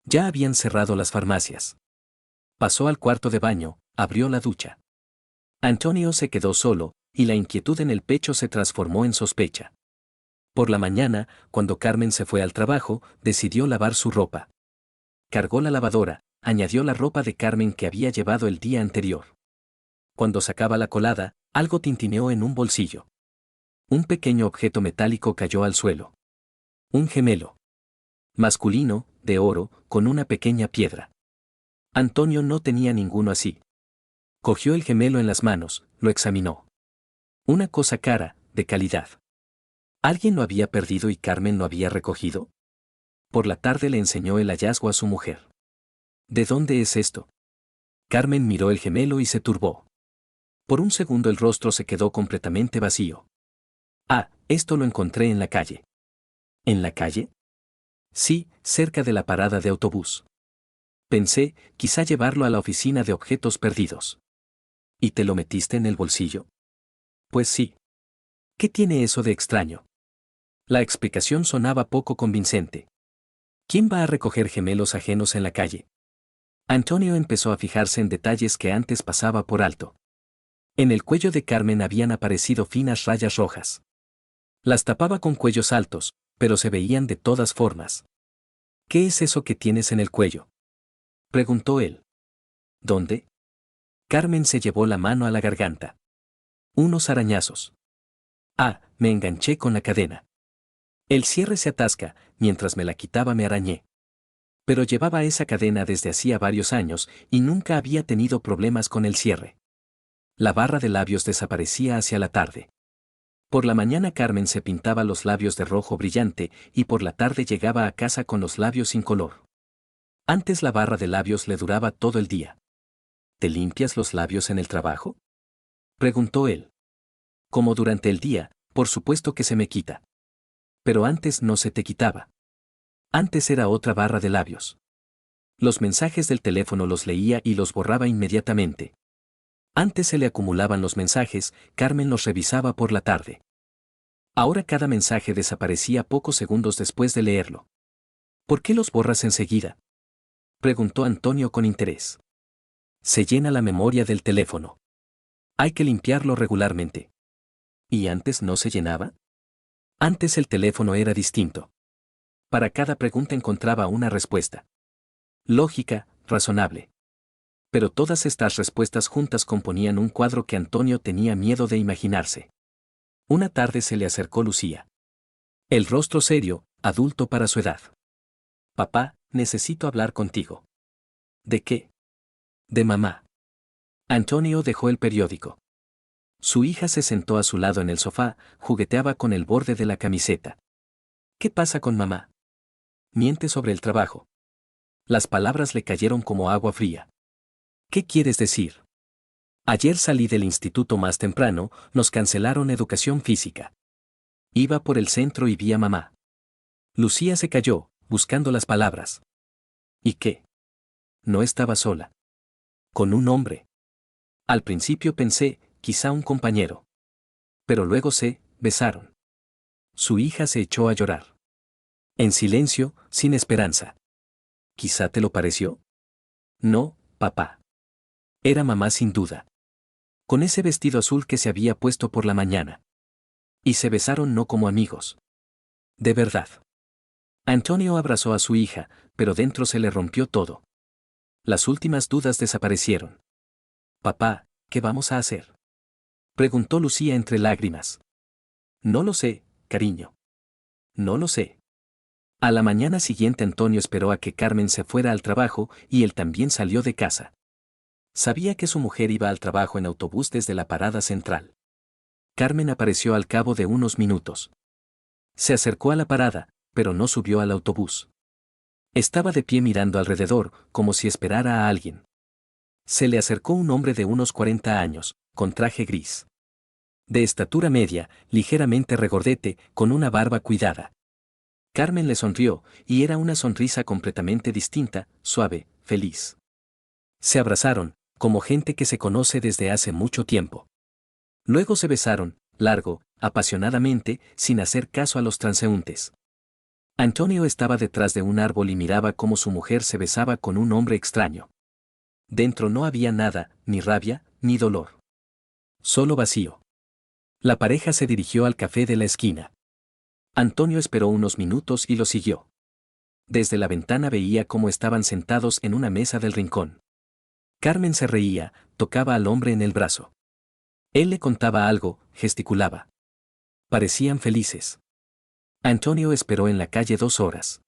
Ya habían cerrado las farmacias. Pasó al cuarto de baño, abrió la ducha. Antonio se quedó solo, y la inquietud en el pecho se transformó en sospecha. Por la mañana, cuando Carmen se fue al trabajo, decidió lavar su ropa. Cargó la lavadora, añadió la ropa de Carmen que había llevado el día anterior. Cuando sacaba la colada, algo tintineó en un bolsillo. Un pequeño objeto metálico cayó al suelo. Un gemelo. Masculino, de oro, con una pequeña piedra. Antonio no tenía ninguno así. Cogió el gemelo en las manos, lo examinó. Una cosa cara, de calidad. ¿Alguien lo había perdido y Carmen lo había recogido? Por la tarde le enseñó el hallazgo a su mujer. ¿De dónde es esto? Carmen miró el gemelo y se turbó. Por un segundo el rostro se quedó completamente vacío. Ah, esto lo encontré en la calle. ¿En la calle? Sí, cerca de la parada de autobús. Pensé, quizá llevarlo a la oficina de objetos perdidos. ¿Y te lo metiste en el bolsillo? Pues sí. ¿Qué tiene eso de extraño? La explicación sonaba poco convincente. ¿Quién va a recoger gemelos ajenos en la calle? Antonio empezó a fijarse en detalles que antes pasaba por alto. En el cuello de Carmen habían aparecido finas rayas rojas. Las tapaba con cuellos altos, pero se veían de todas formas. ¿Qué es eso que tienes en el cuello?, preguntó él. ¿Dónde? Carmen se llevó la mano a la garganta. Unos arañazos. Ah, me enganché con la cadena. El cierre se atasca, mientras me la quitaba me arañé. Pero llevaba esa cadena desde hacía varios años y nunca había tenido problemas con el cierre. La barra de labios desaparecía hacia la tarde. Por la mañana Carmen se pintaba los labios de rojo brillante y por la tarde llegaba a casa con los labios sin color. Antes la barra de labios le duraba todo el día. ¿Te limpias los labios en el trabajo?, preguntó él. Como durante el día, por supuesto que se me quita. Pero antes no se te quitaba. Antes era otra barra de labios. Los mensajes del teléfono los leía y los borraba inmediatamente. Antes se le acumulaban los mensajes, Carmen los revisaba por la tarde. Ahora cada mensaje desaparecía pocos segundos después de leerlo. ¿Por qué los borras enseguida?, preguntó Antonio con interés. Se llena la memoria del teléfono. Hay que limpiarlo regularmente. ¿Y antes no se llenaba? Antes el teléfono era distinto. Para cada pregunta encontraba una respuesta. Lógica, razonable. Pero todas estas respuestas juntas componían un cuadro que Antonio tenía miedo de imaginarse. Una tarde se le acercó Lucía. El rostro serio, adulto para su edad. Papá, necesito hablar contigo. ¿De qué? De mamá. Antonio dejó el periódico. Su hija se sentó a su lado en el sofá, jugueteaba con el borde de la camiseta. ¿Qué pasa con mamá? Miente sobre el trabajo. Las palabras le cayeron como agua fría. ¿Qué quieres decir? Ayer salí del instituto más temprano, nos cancelaron educación física. Iba por el centro y vi a mamá. Lucía se calló, buscando las palabras. ¿Y qué? No estaba sola. Con un hombre. Al principio pensé, quizá un compañero. Pero luego se besaron. Su hija se echó a llorar. En silencio, sin esperanza. ¿Quizá te lo pareció? No, papá. Era mamá sin duda. Con ese vestido azul que se había puesto por la mañana. Y se besaron no como amigos. De verdad. Antonio abrazó a su hija, pero dentro se le rompió todo. Las últimas dudas desaparecieron. Papá, ¿qué vamos a hacer?, preguntó Lucía entre lágrimas. No lo sé, cariño. No lo sé. A la mañana siguiente Antonio esperó a que Carmen se fuera al trabajo y él también salió de casa. Sabía que su mujer iba al trabajo en autobús desde la parada central. Carmen apareció al cabo de unos minutos. Se acercó a la parada, pero no subió al autobús. Estaba de pie mirando alrededor, como si esperara a alguien. Se le acercó un hombre de unos 40 años, con traje gris. De estatura media, ligeramente regordete, con una barba cuidada. Carmen le sonrió, y era una sonrisa completamente distinta, suave, feliz. Se abrazaron, como gente que se conoce desde hace mucho tiempo. Luego se besaron, largo, apasionadamente, sin hacer caso a los transeúntes. Antonio estaba detrás de un árbol y miraba cómo su mujer se besaba con un hombre extraño. Dentro no había nada, ni rabia, ni dolor. Solo vacío. La pareja se dirigió al café de la esquina. Antonio esperó unos minutos y lo siguió. Desde la ventana veía cómo estaban sentados en una mesa del rincón. Carmen se reía, tocaba al hombre en el brazo. Él le contaba algo, gesticulaba. Parecían felices. Antonio esperó en la calle 2 horas.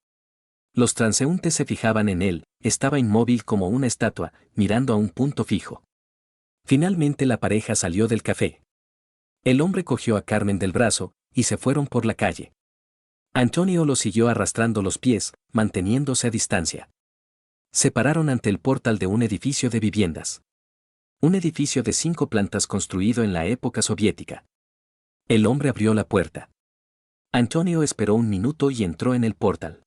Los transeúntes se fijaban en él, estaba inmóvil como una estatua, mirando a un punto fijo. Finalmente la pareja salió del café. El hombre cogió a Carmen del brazo, y se fueron por la calle. Antonio lo siguió arrastrando los pies, manteniéndose a distancia. Se pararon ante el portal de un edificio de viviendas. Un edificio de 5 plantas construido en la época soviética. El hombre abrió la puerta. Antonio esperó un minuto y entró en el portal.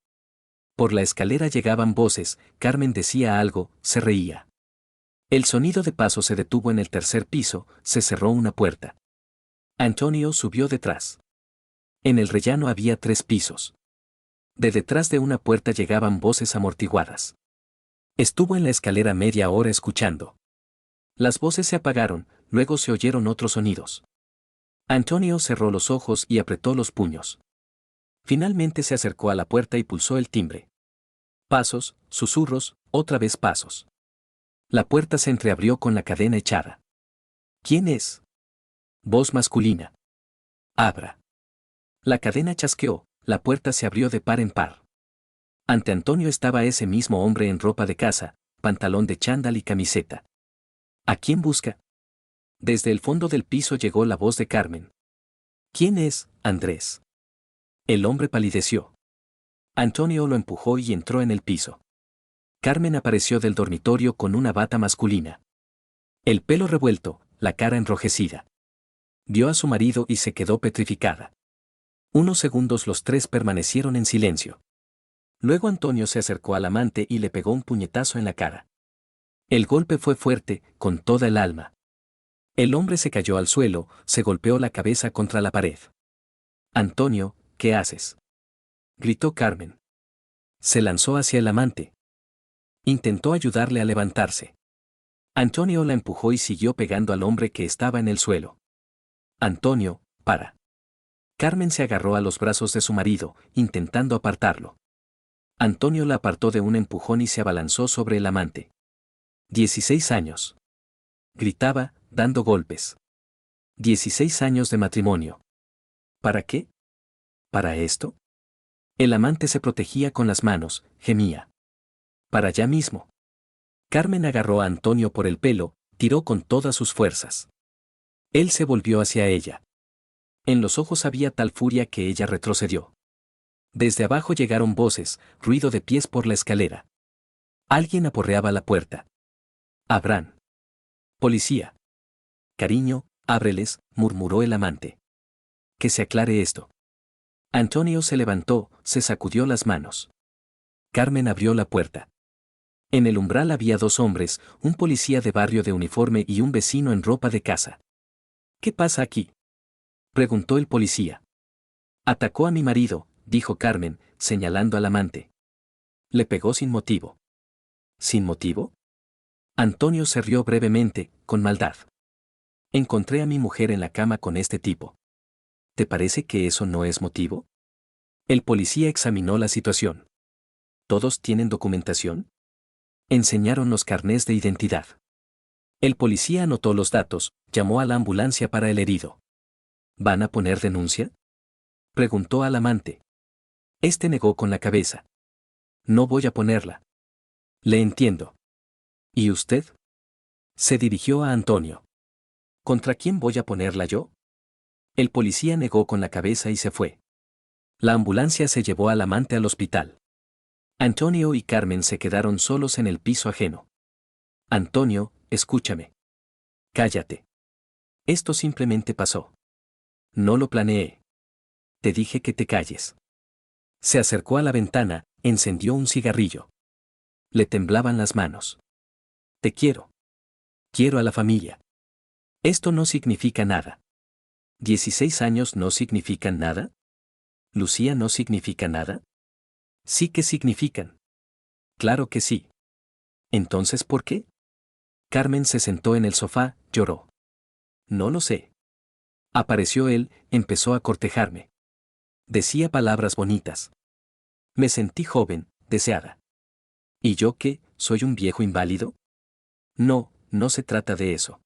Por la escalera llegaban voces, Carmen decía algo, se reía. El sonido de pasos se detuvo en el tercer piso, se cerró una puerta. Antonio subió detrás. En el rellano había 3 pisos. De detrás de una puerta llegaban voces amortiguadas. Estuvo en la escalera media hora escuchando. Las voces se apagaron, luego se oyeron otros sonidos. Antonio cerró los ojos y apretó los puños. Finalmente se acercó a la puerta y pulsó el timbre. Pasos, susurros, otra vez pasos. La puerta se entreabrió con la cadena echada. ¿Quién es? Voz masculina. Abra. La cadena chasqueó, la puerta se abrió de par en par. Ante Antonio estaba ese mismo hombre en ropa de casa, pantalón de chándal y camiseta. ¿A quién busca? Desde el fondo del piso llegó la voz de Carmen. ¿Quién es, Andrés? El hombre palideció. Antonio lo empujó y entró en el piso. Carmen apareció del dormitorio con una bata masculina. El pelo revuelto, la cara enrojecida. Vio a su marido y se quedó petrificada. Unos segundos los 3 permanecieron en silencio. Luego Antonio se acercó al amante y le pegó un puñetazo en la cara. El golpe fue fuerte, con toda el alma. El hombre se cayó al suelo, se golpeó la cabeza contra la pared. Antonio, ¿qué haces?, gritó Carmen. Se lanzó hacia el amante. Intentó ayudarle a levantarse. Antonio la empujó y siguió pegando al hombre que estaba en el suelo. Antonio, para. Carmen se agarró a los brazos de su marido, intentando apartarlo. Antonio la apartó de un empujón y se abalanzó sobre el amante. 16 años. Gritaba, dando golpes. 16 años de matrimonio. ¿Para qué? ¿Para esto? El amante se protegía con las manos, gemía. Para allá mismo. Carmen agarró a Antonio por el pelo, tiró con todas sus fuerzas. Él se volvió hacia ella. En los ojos había tal furia que ella retrocedió. Desde abajo llegaron voces, ruido de pies por la escalera. Alguien aporreaba la puerta. Abran. Policía. Cariño, ábreles, murmuró el amante. Que se aclare esto. Antonio se levantó, se sacudió las manos. Carmen abrió la puerta. En el umbral había dos hombres, un policía de barrio de uniforme y un vecino en ropa de casa. ¿Qué pasa aquí?, preguntó el policía. Atacó a mi marido, dijo Carmen, señalando al amante. Le pegó sin motivo. ¿Sin motivo? Antonio se rió brevemente, con maldad. Encontré a mi mujer en la cama con este tipo. ¿Te parece que eso no es motivo? El policía examinó la situación. ¿Todos tienen documentación? Enseñaron los carnés de identidad. El policía anotó los datos, llamó a la ambulancia para el herido. ¿Van a poner denuncia?, preguntó al amante. Este negó con la cabeza. No voy a ponerla. Le entiendo. ¿Y usted? Se dirigió a Antonio. ¿Contra quién voy a ponerla yo? El policía negó con la cabeza y se fue. La ambulancia se llevó al amante al hospital. Antonio y Carmen se quedaron solos en el piso ajeno. Antonio, escúchame. Cállate. Esto simplemente pasó. No lo planeé. Te dije que te calles. Se acercó a la ventana, encendió un cigarrillo. Le temblaban las manos. Te quiero. Quiero a la familia. Esto no significa nada. 16 años no significan nada. Lucía no significa nada. Sí que significan. Claro que sí. Entonces, ¿por qué? Carmen se sentó en el sofá, lloró. No lo sé. Apareció él, empezó a cortejarme. Decía palabras bonitas. Me sentí joven, deseada. ¿Y yo qué, soy un viejo inválido? No, no se trata de eso.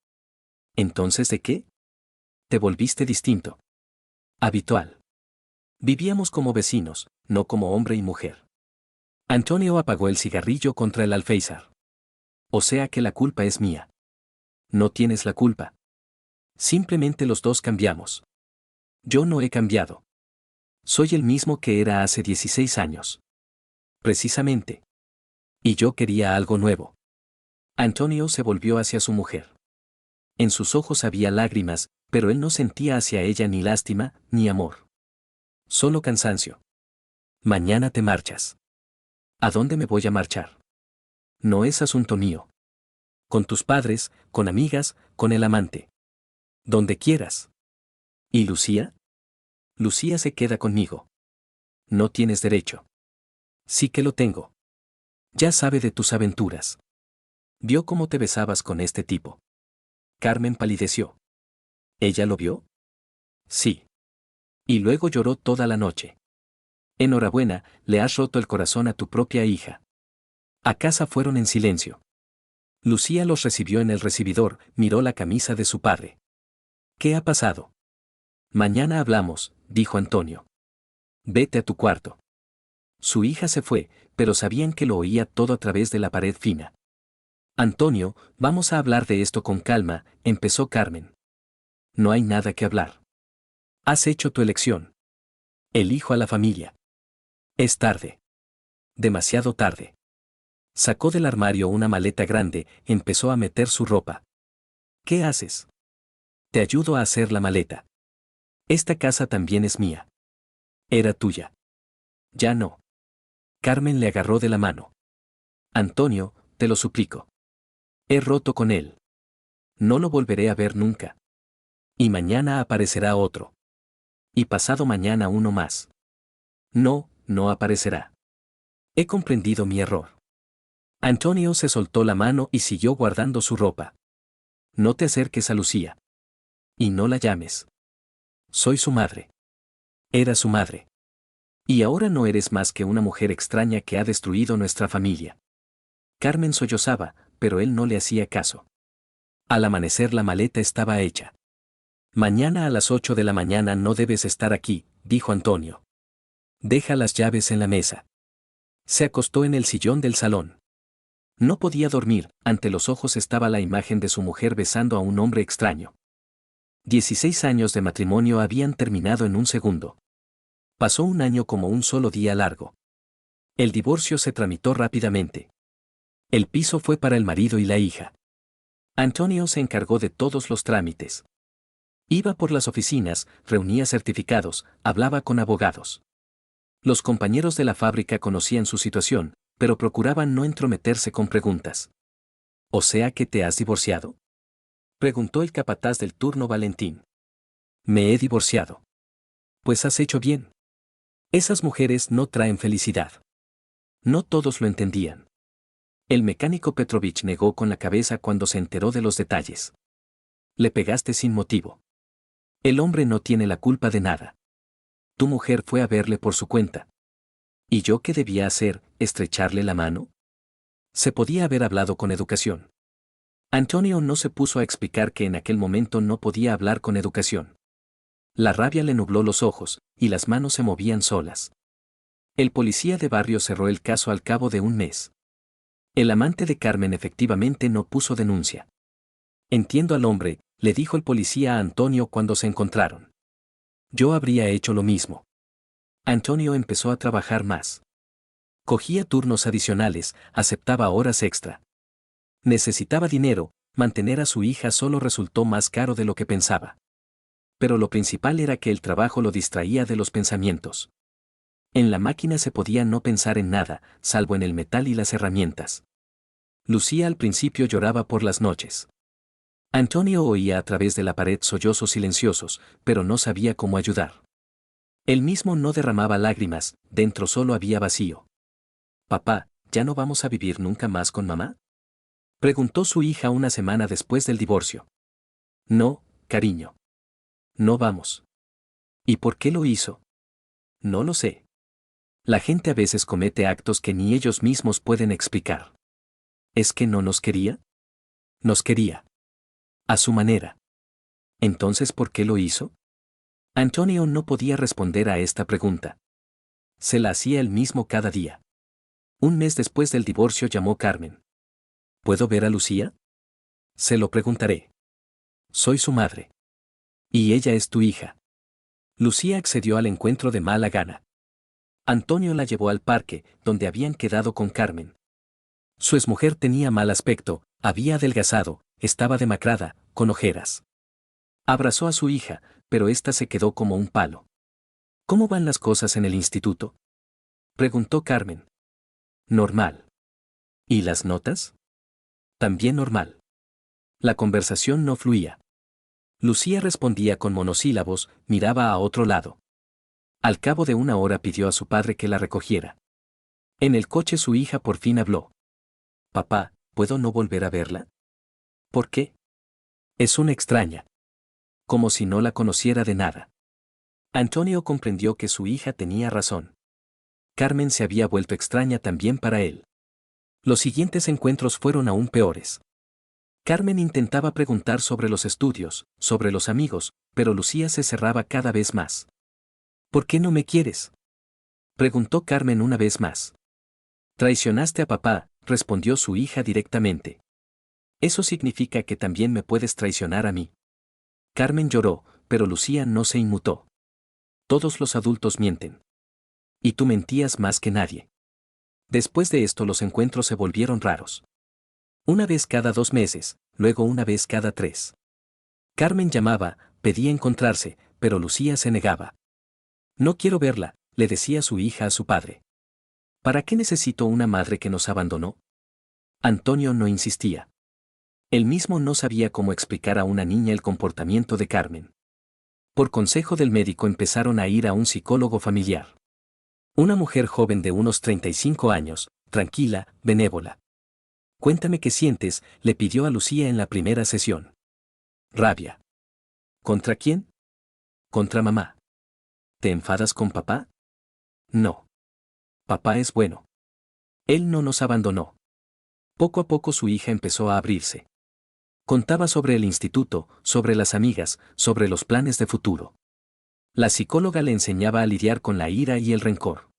¿Entonces de qué? Te volviste distinto. Habitual. Vivíamos como vecinos, no como hombre y mujer. Antonio apagó el cigarrillo contra el alféizar. O sea que la culpa es mía. No tienes la culpa. Simplemente los dos cambiamos. Yo no he cambiado. Soy el mismo que era hace 16 años. Precisamente. Y yo quería algo nuevo. Antonio se volvió hacia su mujer. En sus ojos había lágrimas, pero él no sentía hacia ella ni lástima, ni amor. Solo cansancio. Mañana te marchas. ¿A dónde me voy a marchar? No es asunto mío. Con tus padres, con amigas, con el amante. Donde quieras. ¿Y Lucía? Lucía se queda conmigo. No tienes derecho. Sí que lo tengo. Ya sabe de tus aventuras. Vio cómo te besabas con este tipo. Carmen palideció. ¿Ella lo vio? Sí. Y luego lloró toda la noche. Enhorabuena, le has roto el corazón a tu propia hija. A casa fueron en silencio. Lucía los recibió en el recibidor, miró la camisa de su padre. ¿Qué ha pasado? Mañana hablamos, dijo Antonio. Vete a tu cuarto. Su hija se fue, pero sabían que lo oía todo a través de la pared fina. Antonio, vamos a hablar de esto con calma, empezó Carmen. No hay nada que hablar. Has hecho tu elección. Elijo a la familia. Es tarde. Demasiado tarde. Sacó del armario una maleta grande, empezó a meter su ropa. ¿Qué haces? Te ayudo a hacer la maleta. Esta casa también es mía. Era tuya. Ya no. Carmen le agarró de la mano. Antonio, te lo suplico. He roto con él. No lo volveré a ver nunca. Y mañana aparecerá otro. Y pasado mañana uno más. No, no aparecerá. He comprendido mi error. Antonio se soltó la mano y siguió guardando su ropa. No te acerques a Lucía. Y no la llames. Soy su madre. Era su madre. Y ahora no eres más que una mujer extraña que ha destruido nuestra familia. Carmen sollozaba, pero él no le hacía caso. Al amanecer la maleta estaba hecha. Mañana a las 8 de la mañana no debes estar aquí, dijo Antonio. Deja las llaves en la mesa. Se acostó en el sillón del salón. No podía dormir, ante los ojos estaba la imagen de su mujer besando a un hombre extraño. 16 años de matrimonio habían terminado en un segundo. Pasó un año como un solo día largo. El divorcio se tramitó rápidamente. El piso fue para el marido y la hija. Antonio se encargó de todos los trámites. Iba por las oficinas, reunía certificados, hablaba con abogados. Los compañeros de la fábrica conocían su situación, pero procuraban no entrometerse con preguntas. ¿O sea que te has divorciado?, preguntó el capataz del turno Valentín. Me he divorciado. Pues has hecho bien. Esas mujeres no traen felicidad. No todos lo entendían. El mecánico Petrovich negó con la cabeza cuando se enteró de los detalles. Le pegaste sin motivo. El hombre no tiene la culpa de nada. Tu mujer fue a verle por su cuenta. ¿Y yo qué debía hacer, estrecharle la mano? Se podía haber hablado con educación. Antonio no se puso a explicar que en aquel momento no podía hablar con educación. La rabia le nubló los ojos, y las manos se movían solas. El policía de barrio cerró el caso al cabo de un mes. El amante de Carmen efectivamente no puso denuncia. Entiendo al hombre, le dijo el policía a Antonio cuando se encontraron. Yo habría hecho lo mismo. Antonio empezó a trabajar más. Cogía turnos adicionales, aceptaba horas extra. Necesitaba dinero, mantener a su hija solo resultó más caro de lo que pensaba. Pero lo principal era que el trabajo lo distraía de los pensamientos. En la máquina se podía no pensar en nada, salvo en el metal y las herramientas. Lucía al principio lloraba por las noches. Antonio oía a través de la pared sollozos silenciosos, pero no sabía cómo ayudar. Él mismo no derramaba lágrimas, dentro solo había vacío. Papá, ¿ya no vamos a vivir nunca más con mamá?, preguntó su hija una semana después del divorcio. No, cariño. No vamos. ¿Y por qué lo hizo? No lo sé. La gente a veces comete actos que ni ellos mismos pueden explicar. ¿Es que no nos quería? Nos quería. A su manera. Entonces, ¿por qué lo hizo? Antonio no podía responder a esta pregunta. Se la hacía él mismo cada día. Un mes después del divorcio llamó Carmen. ¿Puedo ver a Lucía? Se lo preguntaré. Soy su madre. Y ella es tu hija. Lucía accedió al encuentro de mala gana. Antonio la llevó al parque, donde habían quedado con Carmen. Su exmujer tenía mal aspecto, había adelgazado, estaba demacrada, con ojeras. Abrazó a su hija, pero ésta se quedó como un palo. ¿Cómo van las cosas en el instituto?, preguntó Carmen. Normal. ¿Y las notas? También normal. La conversación no fluía. Lucía respondía con monosílabos, miraba a otro lado. Al cabo de una hora pidió a su padre que la recogiera. En el coche su hija por fin habló. Papá, ¿puedo no volver a verla? ¿Por qué? Es una extraña. Como si no la conociera de nada. Antonio comprendió que su hija tenía razón. Carmen se había vuelto extraña también para él. Los siguientes encuentros fueron aún peores. Carmen intentaba preguntar sobre los estudios, sobre los amigos, pero Lucía se cerraba cada vez más. ¿Por qué no me quieres?, preguntó Carmen una vez más. Traicionaste a papá, respondió su hija directamente. Eso significa que también me puedes traicionar a mí. Carmen lloró, pero Lucía no se inmutó. Todos los adultos mienten. Y tú mentías más que nadie. Después de esto los encuentros se volvieron raros. Una vez cada 2 meses, luego una vez cada 3. Carmen llamaba, pedía encontrarse, pero Lucía se negaba. No quiero verla, le decía su hija a su padre. ¿Para qué necesito una madre que nos abandonó? Antonio no insistía. Él mismo no sabía cómo explicar a una niña el comportamiento de Carmen. Por consejo del médico empezaron a ir a un psicólogo familiar. Una mujer joven de unos 35 años, tranquila, benévola. Cuéntame qué sientes, le pidió a Lucía en la primera sesión. Rabia. ¿Contra quién? Contra mamá. ¿Te enfadas con papá? No. Papá es bueno. Él no nos abandonó. Poco a poco su hija empezó a abrirse. Contaba sobre el instituto, sobre las amigas, sobre los planes de futuro. La psicóloga le enseñaba a lidiar con la ira y el rencor.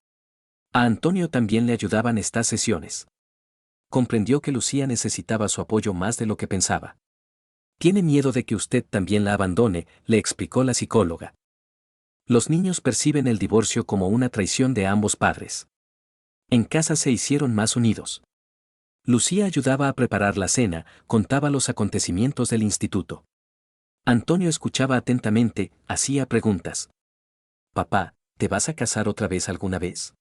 A Antonio también le ayudaban estas sesiones. Comprendió que Lucía necesitaba su apoyo más de lo que pensaba. Tiene miedo de que usted también la abandone, le explicó la psicóloga. Los niños perciben el divorcio como una traición de ambos padres. En casa se hicieron más unidos. Lucía ayudaba a preparar la cena, contaba los acontecimientos del instituto. Antonio escuchaba atentamente, hacía preguntas. Papá, ¿te vas a casar otra vez alguna vez?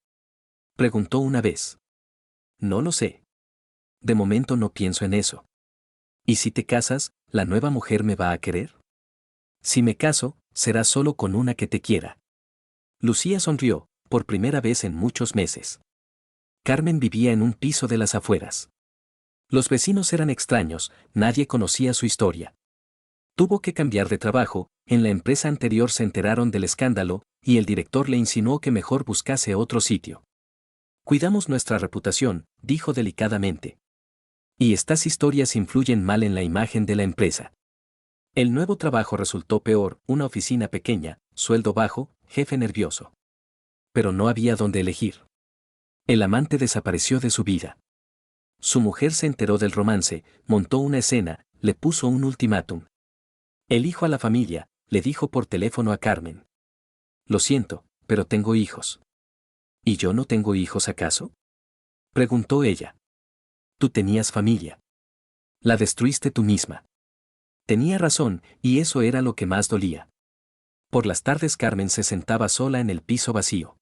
Preguntó una vez. No lo sé. De momento no pienso en eso. ¿Y si te casas, la nueva mujer me va a querer? Si me caso, será solo con una que te quiera. Lucía sonrió, por primera vez en muchos meses. Carmen vivía en un piso de las afueras. Los vecinos eran extraños, nadie conocía su historia. Tuvo que cambiar de trabajo, en la empresa anterior se enteraron del escándalo, y el director le insinuó que mejor buscase otro sitio. Cuidamos nuestra reputación, dijo delicadamente. Y estas historias influyen mal en la imagen de la empresa. El nuevo trabajo resultó peor, una oficina pequeña, sueldo bajo, jefe nervioso. Pero no había dónde elegir. El amante desapareció de su vida. Su mujer se enteró del romance, montó una escena, le puso un ultimátum. Elijo a la familia, le dijo por teléfono a Carmen. Lo siento, pero tengo hijos. ¿Y yo no tengo hijos acaso? Preguntó ella. Tú tenías familia. La destruiste tú misma. Tenía razón, y eso era lo que más dolía. Por las tardes Carmen se sentaba sola en el piso vacío.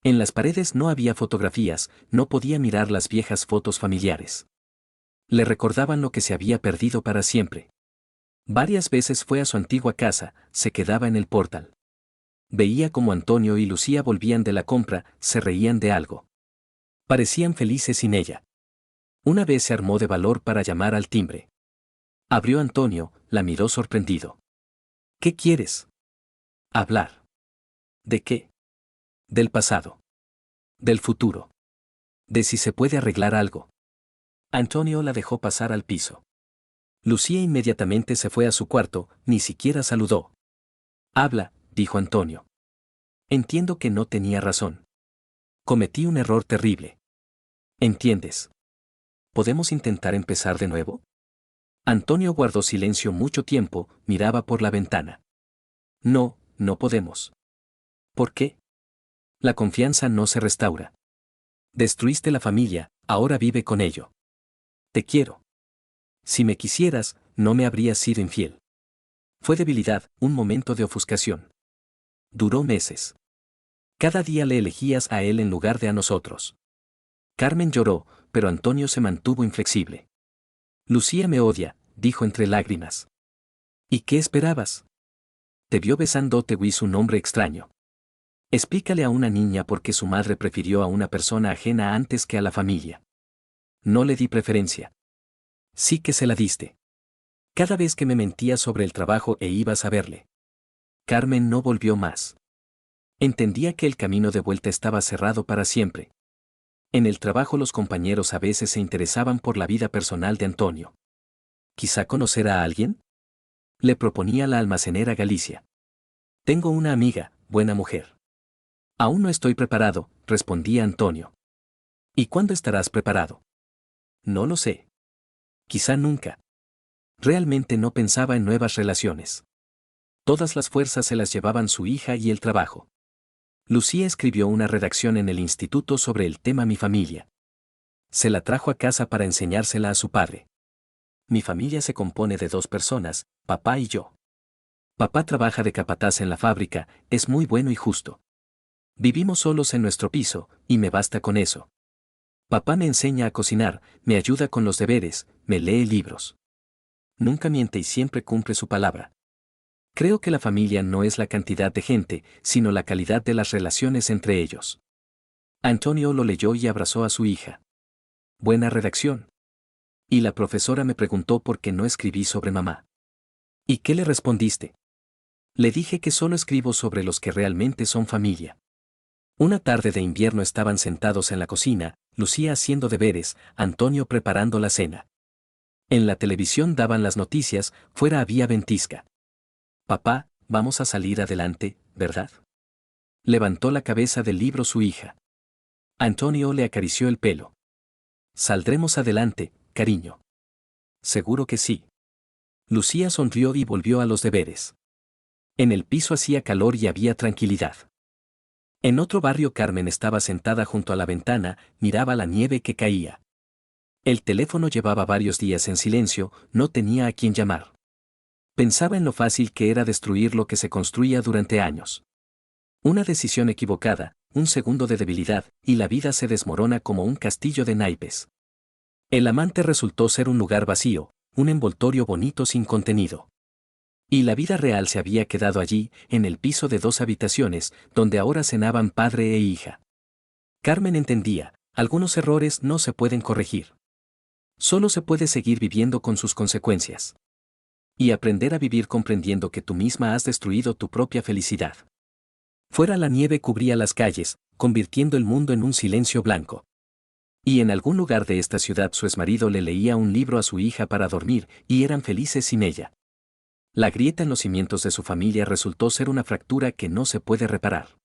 En las paredes no había fotografías, no podía mirar las viejas fotos familiares. Le recordaban lo que se había perdido para siempre. Varias veces fue a su antigua casa, se quedaba en el portal. Veía como Antonio y Lucía volvían de la compra, se reían de algo. Parecían felices sin ella. Una vez se armó de valor para llamar al timbre. Abrió Antonio, la miró sorprendido. ¿Qué quieres? Hablar. ¿De qué? Del pasado. Del futuro. De si se puede arreglar algo. Antonio la dejó pasar al piso. Lucía inmediatamente se fue a su cuarto, ni siquiera saludó. Habla, dijo Antonio. Entiendo que no tenía razón. Cometí un error terrible. ¿Entiendes? ¿Podemos intentar empezar de nuevo? Antonio guardó silencio mucho tiempo, miraba por la ventana. No, no podemos. ¿Por qué? La confianza no se restaura. Destruiste la familia, ahora vive con ello. Te quiero. Si me quisieras, no me habrías sido infiel. Fue debilidad, un momento de ofuscación. Duró meses. Cada día le elegías a él en lugar de a nosotros. Carmen lloró, pero Antonio se mantuvo inflexible. Lucía me odia, dijo entre lágrimas. ¿Y qué esperabas? Te vio besándote with un hombre extraño. Explícale a una niña por qué su madre prefirió a una persona ajena antes que a la familia. No le di preferencia. Sí que se la diste. Cada vez que me mentías sobre el trabajo e ibas a verle. Carmen no volvió más. Entendía que el camino de vuelta estaba cerrado para siempre. En el trabajo los compañeros a veces se interesaban por la vida personal de Antonio. ¿Quizá conocer a alguien? Le proponía la almacenera Galicia. Tengo una amiga, buena mujer. Aún no estoy preparado, respondía Antonio. ¿Y cuándo estarás preparado? No lo sé. Quizá nunca. Realmente no pensaba en nuevas relaciones. Todas las fuerzas se las llevaban su hija y el trabajo. Lucía escribió una redacción en el instituto sobre el tema Mi familia. Se la trajo a casa para enseñársela a su padre. Mi familia se compone de 2 personas, papá y yo. Papá trabaja de capataz en la fábrica, es muy bueno y justo. Vivimos solos en nuestro piso, y me basta con eso. Papá me enseña a cocinar, me ayuda con los deberes, me lee libros. Nunca miente y siempre cumple su palabra. Creo que la familia no es la cantidad de gente, sino la calidad de las relaciones entre ellos. Antonio lo leyó y abrazó a su hija. Buena redacción. Y la profesora me preguntó por qué no escribí sobre mamá. ¿Y qué le respondiste? Le dije que solo escribo sobre los que realmente son familia. Una tarde de invierno estaban sentados en la cocina, Lucía haciendo deberes, Antonio preparando la cena. En la televisión daban las noticias, fuera había ventisca. Papá, vamos a salir adelante, ¿verdad? Levantó la cabeza del libro su hija. Antonio le acarició el pelo. Saldremos adelante, cariño. Seguro que sí. Lucía sonrió y volvió a los deberes. En el piso hacía calor y había tranquilidad. En otro barrio Carmen estaba sentada junto a la ventana, miraba la nieve que caía. El teléfono llevaba varios días en silencio, no tenía a quién llamar. Pensaba en lo fácil que era destruir lo que se construía durante años. Una decisión equivocada, un segundo de debilidad, y la vida se desmorona como un castillo de naipes. El amante resultó ser un lugar vacío, un envoltorio bonito sin contenido. Y la vida real se había quedado allí, en el piso de 2 habitaciones, donde ahora cenaban padre e hija. Carmen entendía, algunos errores no se pueden corregir. Solo se puede seguir viviendo con sus consecuencias. Y aprender a vivir comprendiendo que tú misma has destruido tu propia felicidad. Fuera la nieve cubría las calles, convirtiendo el mundo en un silencio blanco. Y en algún lugar de esta ciudad su exmarido le leía un libro a su hija para dormir, y eran felices sin ella. La grieta en los cimientos de su familia resultó ser una fractura que no se puede reparar.